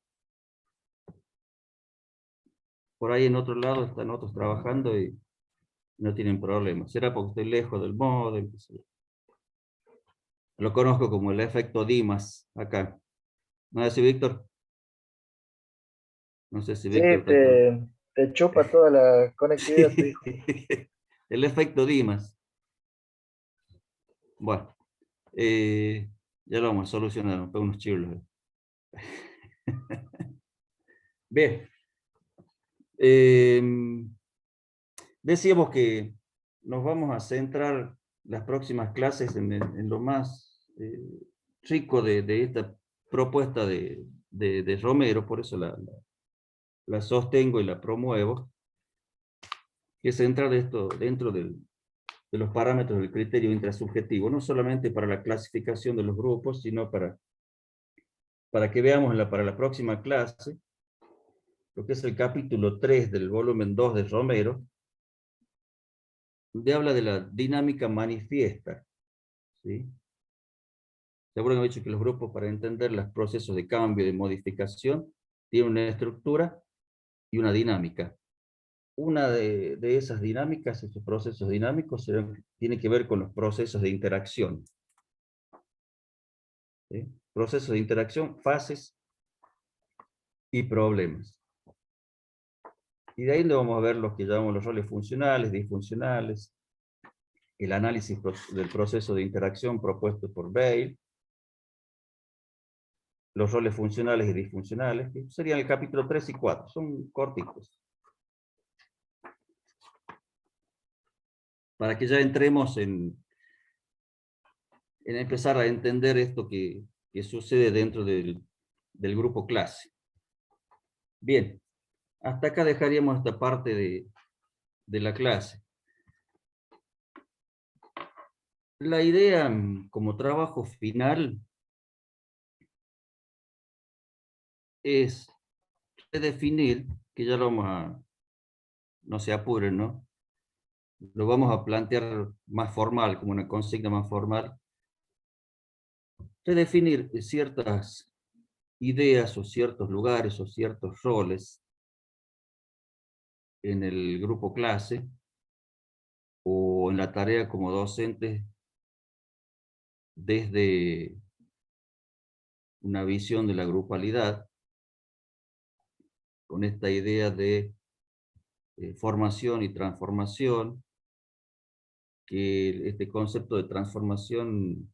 Por ahí en otro lado están otros trabajando y no tienen problemas. Será porque estoy lejos del módem. Lo conozco como el efecto Dimas acá. ¿No es así, Víctor? No sé si Sí, Víctor está te chupa toda la conectividad tu hijo. El efecto Dimas. Bueno, ya lo vamos a solucionar, me pego unos chirlos. Bien. Decíamos que nos vamos a centrar las próximas clases en lo más rico de esta propuesta de Romero, por eso la sostengo y la promuevo, que es centrar esto dentro de los parámetros del criterio intrasubjetivo, no solamente para la clasificación de los grupos, sino para que veamos para la próxima clase, lo que es el capítulo 3 del volumen 2 de Romero, donde habla de la dinámica manifiesta. ¿Sí? Seguro que he dicho que los grupos, para entender los procesos de cambio y de modificación, tienen una estructura y una dinámica. Una de esas dinámicas, esos procesos dinámicos, tiene que ver con los procesos de interacción. ¿Sí? Procesos de interacción, fases y problemas. Y de ahí vamos a ver los que llamamos los roles funcionales, disfuncionales, el análisis del proceso de interacción propuesto por Bale, los roles funcionales y disfuncionales, que serían el capítulo 3 y 4, son cortitos. Para que ya entremos en empezar a entender esto que sucede dentro del grupo clase. Bien, hasta acá dejaríamos esta parte de la clase. La idea como trabajo final es definir, que ya lo vamos a, no se apuren, ¿no? Lo vamos a plantear más formal, como una consigna más formal, de definir ciertas ideas o ciertos lugares o ciertos roles en el grupo clase o en la tarea como docente desde una visión de la grupalidad, con esta idea de formación y transformación, que este concepto de transformación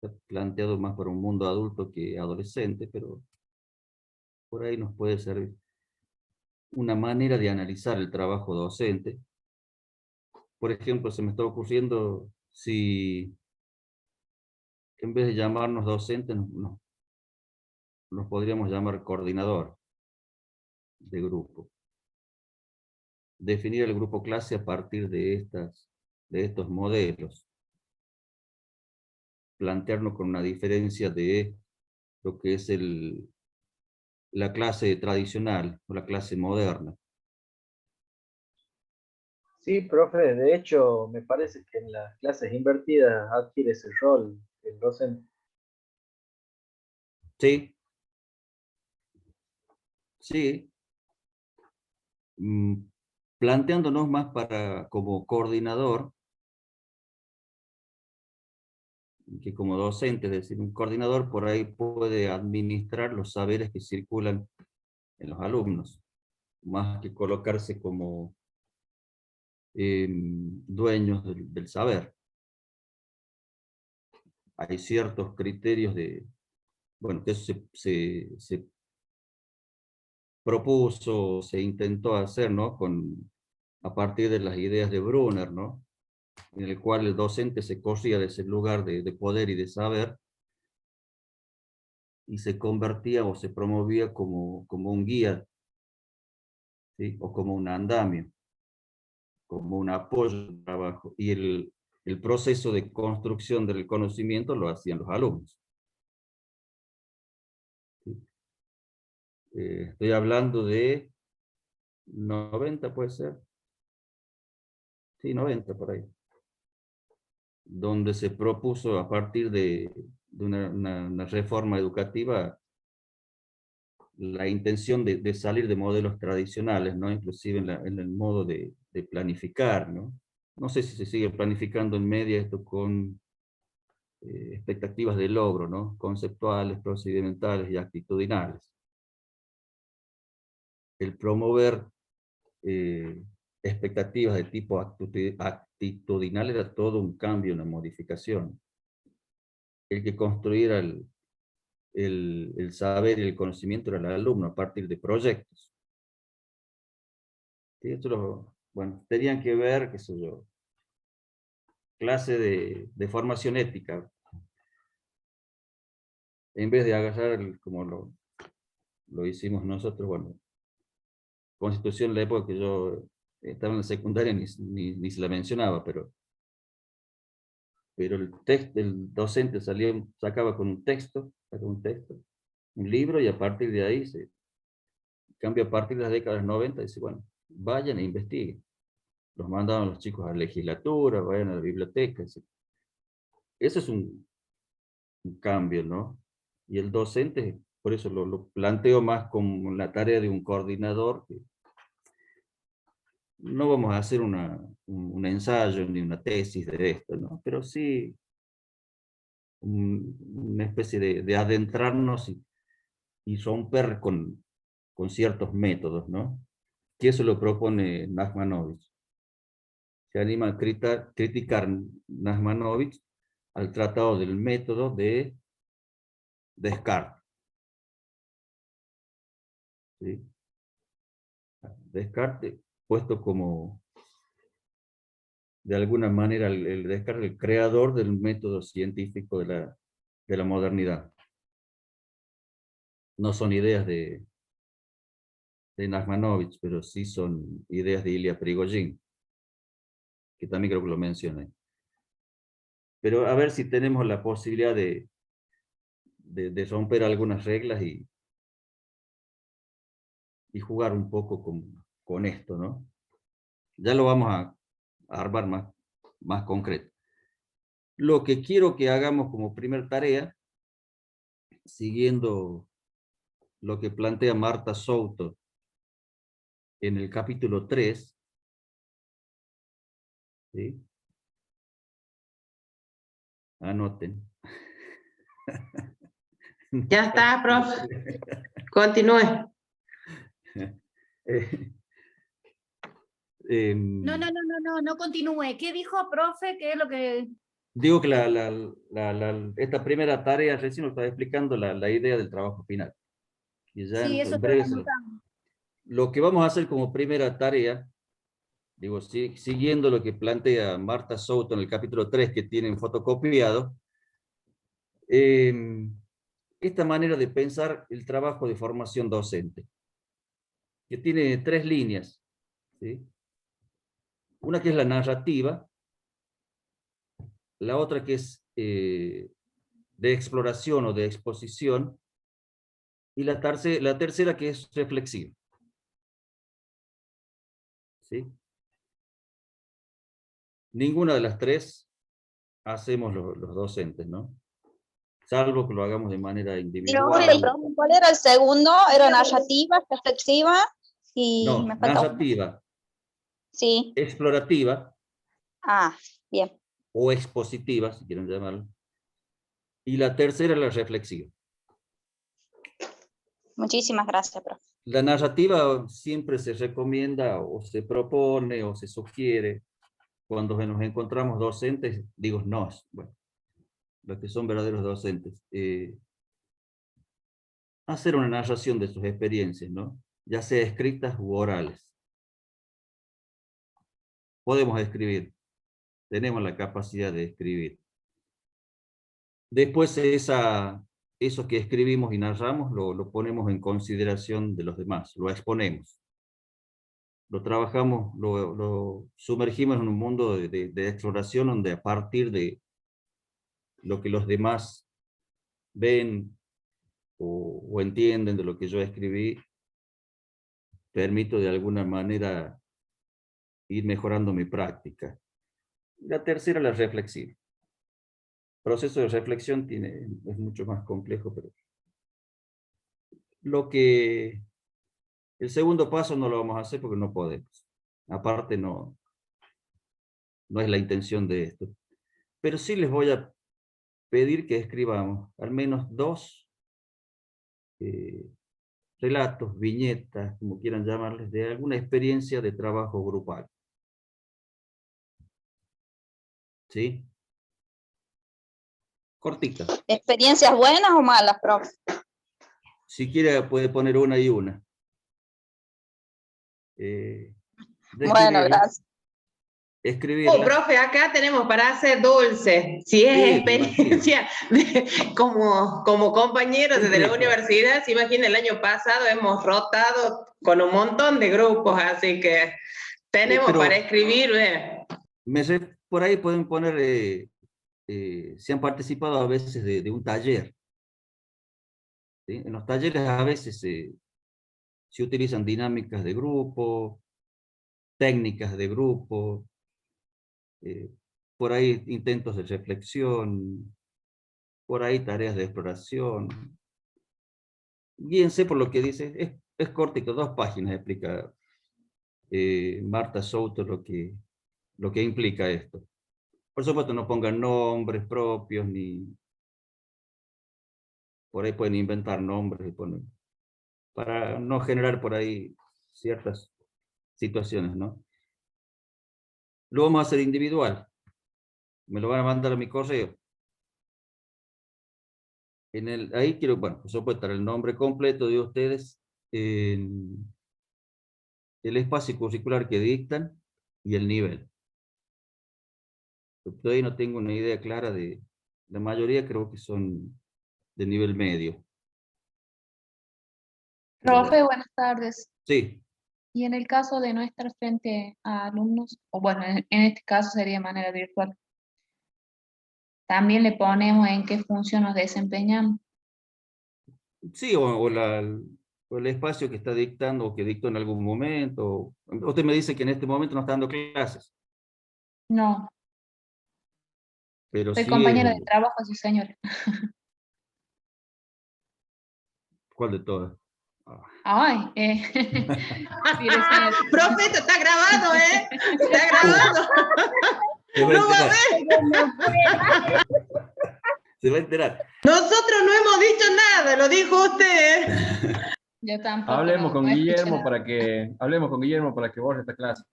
está planteado más para un mundo adulto que adolescente, pero por ahí nos puede servir una manera de analizar el trabajo docente. Por ejemplo, se me está ocurriendo si en vez de llamarnos docentes, nos podríamos llamar coordinador de grupo. Definir el grupo clase a partir de estos modelos. Plantearnos con una diferencia de lo que es la clase tradicional o la clase moderna. Sí, profe, de hecho, me parece que en las clases invertidas adquiere ese rol el docente. Sí. Sí. Planteándonos más como coordinador que como docente, es decir, un coordinador por ahí puede administrar los saberes que circulan en los alumnos, más que colocarse como dueños del saber. Hay ciertos criterios bueno, que eso se propuso, se intentó hacer, ¿no? A partir de las ideas de Brunner, ¿no? En el cual el docente se corría de ese lugar de poder y de saber, y se convertía o se promovía como un guía, ¿sí? O como un andamio, como un apoyo al trabajo. Y el proceso de construcción del conocimiento lo hacían los alumnos. ¿Sí? Estoy hablando de 90, puede ser. Sí, 90 por ahí. Donde se propuso a partir de una reforma educativa la intención de salir de modelos tradicionales, ¿no? Inclusive en el modo de planificar, ¿no? No sé si se sigue planificando en media esto con expectativas de logro, ¿no? Conceptuales, procedimentales y actitudinales. El promover expectativas de tipo actitudinal era todo un cambio, una modificación. El que construyera el saber y el conocimiento era el alumno a partir de proyectos. ¿Sí? Bueno, tenían que ver, qué sé yo, clase de formación ética. En vez de agarrar como lo hicimos nosotros, bueno, Constitución en la época que yo estaba en la secundaria ni se la mencionaba, pero el docente sacaba con un texto, un libro, y a partir de ahí se cambia a partir de las décadas 90, dice, bueno, vayan e investiguen. Los mandaban los chicos a la legislatura, vayan a la biblioteca. Eso es un cambio, ¿no? Y el docente, por eso lo planteo más como la tarea de un coordinador. Que no vamos a hacer un ensayo ni una tesis de esto, ¿no? Pero sí una especie de adentrarnos y romper con ciertos métodos, ¿no? Que eso lo propone Nachmanovich. Se anima a criticar Nachmanovich al tratado del método de Descartes. ¿Sí? Descartes, puesto como, de alguna manera, el Descartes, el creador del método científico de la modernidad. No son ideas de Nachmanovich, pero sí son ideas de Ilya Prigogine, que también creo que lo mencioné. Pero a ver si tenemos la posibilidad de romper algunas reglas y jugar un poco con esto, ¿no? Ya lo vamos a armar más concreto. Lo que quiero que hagamos como primer tarea, siguiendo lo que plantea Marta Souto en el capítulo 3, ¿sí? Anoten. Ya está, profe. Continúe. No continúe. ¿Qué dijo, profe? ¿Qué es lo que...? Digo que esta primera tarea, recién nos estaba explicando la idea del trabajo final. Y ya Sí, en eso breve estoy anotando. lo que vamos a hacer como primera tarea, digo, siguiendo lo que plantea Marta Souto en el capítulo 3 que tienen fotocopiado, esta manera de pensar el trabajo de formación docente, que tiene 3 líneas, ¿sí? Una que es la narrativa, la otra que es de exploración o de exposición, y la tercera que es reflexiva. ¿Sí? Ninguna de las 3 hacemos los docentes, ¿no? Salvo que lo hagamos de manera individual. ¿Cuál era el segundo? ¿Era narrativa, reflexiva? Y No, me falta uno. narrativa, Sí. explorativa Ah, bien. o expositiva, si quieren llamarlo. Y la tercera es la reflexiva. Muchísimas gracias, profe. La narrativa siempre se recomienda o se propone o se sugiere cuando nos encontramos docentes, digo, no, bueno, los que son verdaderos docentes, hacer una narración de sus experiencias, ¿no? Ya sea escritas u orales. Podemos escribir, tenemos la capacidad de escribir. Después eso que escribimos y narramos lo ponemos en consideración de los demás, lo exponemos. Lo trabajamos, lo sumergimos en un mundo de exploración donde a partir de lo que los demás ven o entienden de lo que yo escribí, permito de alguna manera ir mejorando mi práctica. La tercera, la reflexiva. El proceso de reflexión es mucho más complejo, pero el segundo paso no lo vamos a hacer porque no podemos. Aparte no es la intención de esto. Pero sí les voy a pedir que escribamos al menos 2 relatos, viñetas, como quieran llamarles, de alguna experiencia de trabajo grupal. ¿Sí? Cortita. ¿Experiencias buenas o malas, profe? Si quiere puede poner una y una. Bueno, gracias. Escribirla. Profe, acá tenemos para hacer dulce. Si es Sí, experiencia como compañeros desde la universidad, se imagina, el año pasado hemos rotado con un montón de grupos, así que tenemos para escribir. Por ahí pueden poner, si han participado a veces de un taller. ¿Sí? En los talleres a veces se utilizan dinámicas de grupo, técnicas de grupo, por ahí intentos de reflexión, por ahí tareas de exploración. Guíense por lo que dice, es cortito, 2 páginas explica Marta Souto lo que implica esto. Por supuesto no pongan nombres propios, ni por ahí pueden inventar nombres, para no generar por ahí ciertas situaciones, ¿no? Lo vamos a hacer individual. Me lo van a mandar a mi correo. Ahí quiero, bueno, por supuesto, el nombre completo de ustedes, el espacio curricular que dictan y el nivel. Todavía no tengo una idea clara la mayoría creo que son de nivel medio. Profe, buenas tardes. Sí. Y en el caso de no estar frente a alumnos, o bueno, en este caso sería de manera virtual, ¿también le ponemos en qué función nos desempeñamos? Sí, o el espacio que está dictando o que dictó en algún momento. Usted me dice que en este momento no está dando clases. No. Pero soy sí, compañera de trabajo, sí, señora. ¿Cuál de todas? Ay, profe, esto está grabado, ¿eh? Está grabado. No va a ver. Se va a enterar. Nosotros no hemos dicho nada, lo dijo usted. Yo tampoco. Hablemos no con escuché Guillermo nada. para que borre esta clase.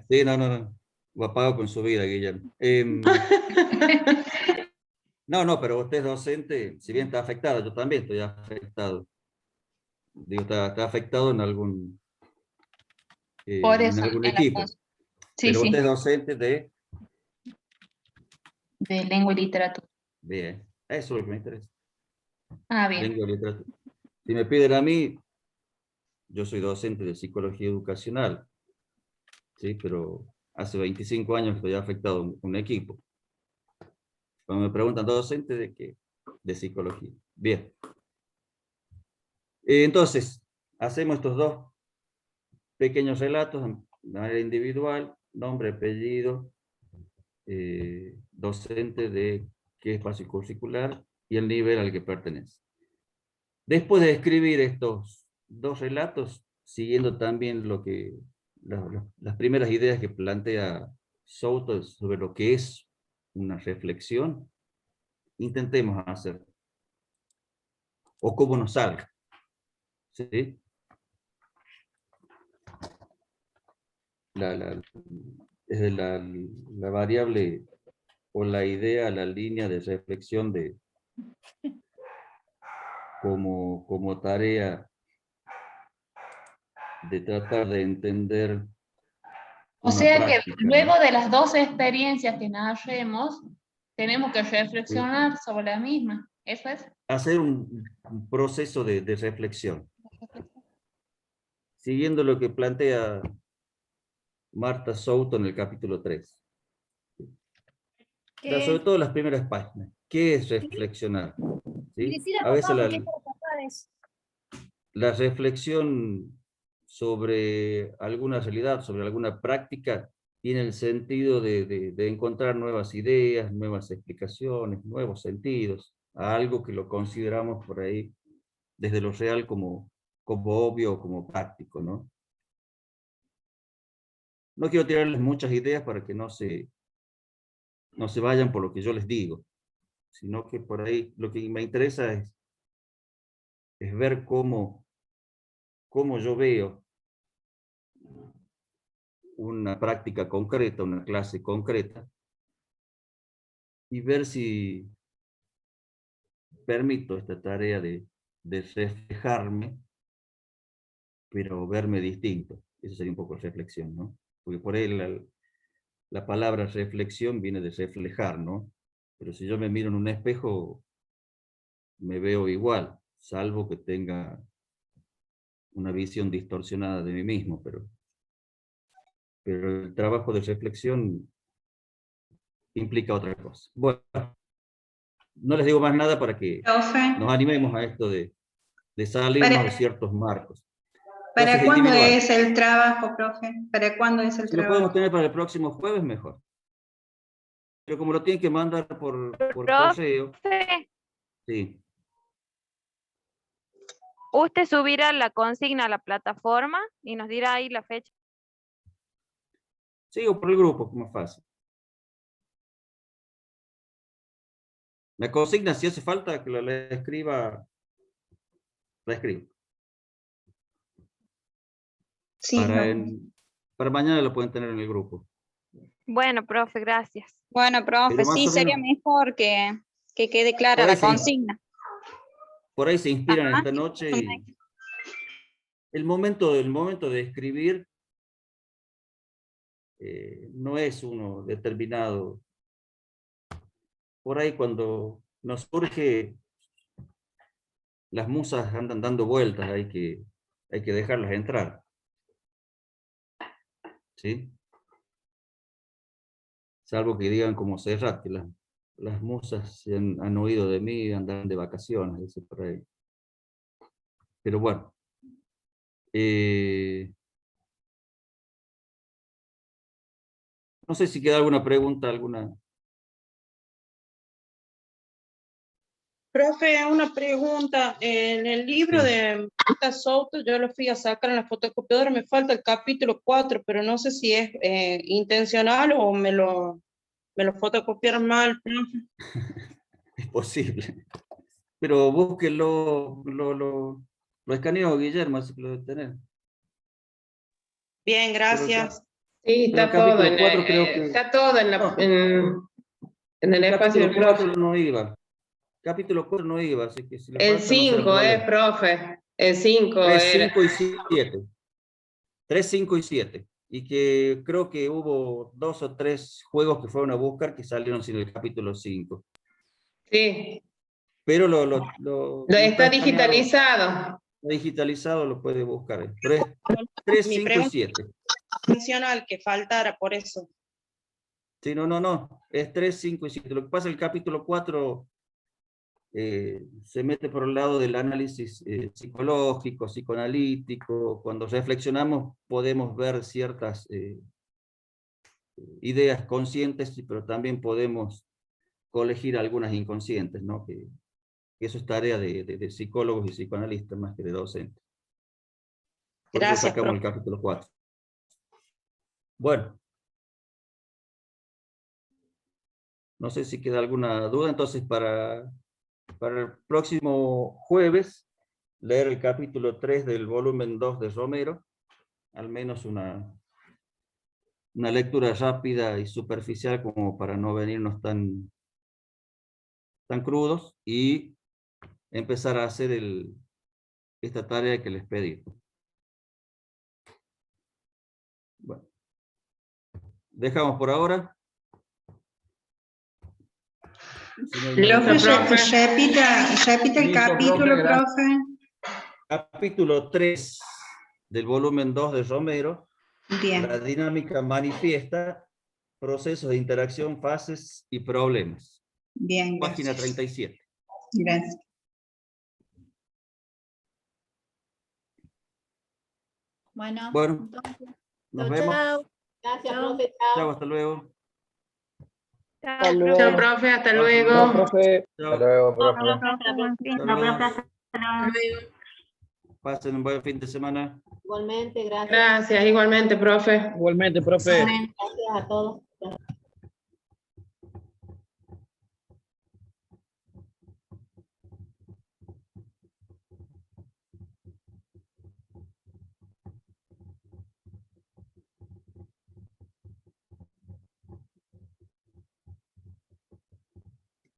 Sí, no. O apagado con su vida, Guillermo. No, pero usted es docente, si bien está afectado, yo también estoy afectado. Digo, está afectado en algún, Por en eso, algún en la equipo. función. Sí, Pero usted sí, es docente de... de lengua y literatura. Bien, eso es lo que me interesa. Ah, bien. Lengua y literatura. Si me piden a mí, yo soy docente de psicología educacional, ¿sí? Pero hace 25 años estoy afectado a un equipo. Cuando me preguntan, ¿docente de qué? De psicología. Bien. Entonces, hacemos estos dos pequeños relatos de manera individual, nombre, apellido, docente de qué espacio curricular y el nivel al que pertenece. Después de escribir estos dos relatos, siguiendo también las primeras ideas que plantea Souto sobre lo que es una reflexión, intentemos hacer, o cómo nos salga. ¿Sí? Desde la variable o la idea, la línea de reflexión como tarea de tratar de entender O una sea que práctica, ¿no? luego de las dos experiencias que narremos, tenemos que Sí. reflexionar sobre la misma. ¿Eso es? Hacer un proceso de reflexión, siguiendo lo que plantea Marta Souto en el capítulo 3. Sobre todo las primeras páginas. ¿Qué es reflexionar? ¿Sí? Decir a A papá veces porque es para papás. la reflexión sobre alguna realidad, sobre alguna práctica, tiene el sentido de encontrar nuevas ideas, nuevas explicaciones, nuevos sentidos, a algo que lo consideramos por ahí desde lo real como obvio, como práctico, ¿no? No quiero tirarles muchas ideas para que no se vayan por lo que yo les digo, sino que por ahí lo que me interesa es ver cómo yo veo una práctica concreta, una clase concreta, y ver si permito esta tarea de reflejarme, pero verme distinto. Eso sería un poco reflexión, ¿no? Porque por ahí la palabra reflexión viene de reflejar, ¿no? Pero si yo me miro en un espejo, me veo igual, salvo que tenga una visión distorsionada de mí mismo, pero el trabajo de reflexión implica otra cosa. Bueno, no les digo más nada para que Profe, nos animemos a esto de salirnos de ¿para, ciertos marcos. para Entonces, cuándo individual. es el trabajo, profe? ¿Para cuándo es el Si lo podemos trabajo? tener para el próximo jueves, mejor. Pero como lo tienen que mandar por correo, Profe, sí. usted subirá la consigna a la plataforma y nos dirá ahí la fecha. Sí, o por el grupo, que es más fácil. La consigna, si hace falta que la escriba, la escribo. Sí, Para mañana lo pueden tener en el grupo. Bueno, profe, gracias. Bueno, profe, Pero más sí, o sería menos, mejor que quede clara por ahí la consigna. por ahí se inspiran Ajá, esta sí, noche más o y menos. el momento de escribir no es uno determinado. Por ahí cuando nos surge, las musas andan dando vueltas, hay que dejarlas entrar. ¿Sí? Salvo que digan como Serrat, que las musas se han oído de mí, andan de vacaciones, dice por ahí. Pero bueno, no sé si queda alguna pregunta, alguna. Profe, una pregunta. En el libro Sí. de Marta Souto, yo lo fui a sacar en la fotocopiadora, me falta el capítulo 4, pero no sé si es intencional o me lo fotocopiaron mal, profe. Es posible. Pero búsquenlo, lo escaneo, Guillermo, así que lo debe tener. Bien, Pero ya, gracias. Sí, Pero está todo capítulo en, 4 creo que... está todo en, No. en el espacio del Capítulo profe. 4 no iba. Capítulo 4 no iba, así que si le El falta no será 5 problema. profe. El 5 3, era. 5 y 7. 3, 5 y 7. Y que creo que hubo 2 o 3 juegos que fueron a buscar que salieron sin el capítulo 5. Sí. Pero no Está está escaneado, digitalizado. digitalizado, lo puede buscar. Pero es 3, Mi 5 y pregunta 7. funcional que faltara, por eso. Sí, no. Es 3, 5 y 7. Lo que pasa es que el capítulo 4 se mete por el lado del análisis psicológico, psicoanalítico. Cuando reflexionamos podemos ver ciertas ideas conscientes, pero también podemos colegir algunas inconscientes, ¿no? Que eso es tarea de psicólogos y psicoanalistas más que de docentes. Por eso Gracias, sacamos profe. el capítulo 4. Bueno. No sé si queda alguna duda, entonces para el próximo jueves, leer el capítulo 3 del volumen 2 de Romero, al menos una lectura rápida y superficial como para no venirnos tan crudos, y empezar a hacer esta tarea que les pedí. Bueno, dejamos por ahora. Si no hay nada más. Repita el Listo, capítulo, profe, profe. Capítulo 3 del volumen 2 de Romero. Bien, La dinámica manifiesta, procesos de interacción, fases y problemas. bien, Página gracias. 37. Gracias. Bueno, Bueno, entonces, nos chau, vemos. chau. Gracias, Chau. profe. Chao, hasta luego. Chao, Chao, profe. profe. Hasta Hasta luego. luego. profe. Chao. Hasta luego, profe. Chao, profe. Buen fin. Hasta luego. Pasen un buen fin de semana. Igualmente, gracias. Gracias, igualmente, profe. Igualmente, profe. Gracias a todos.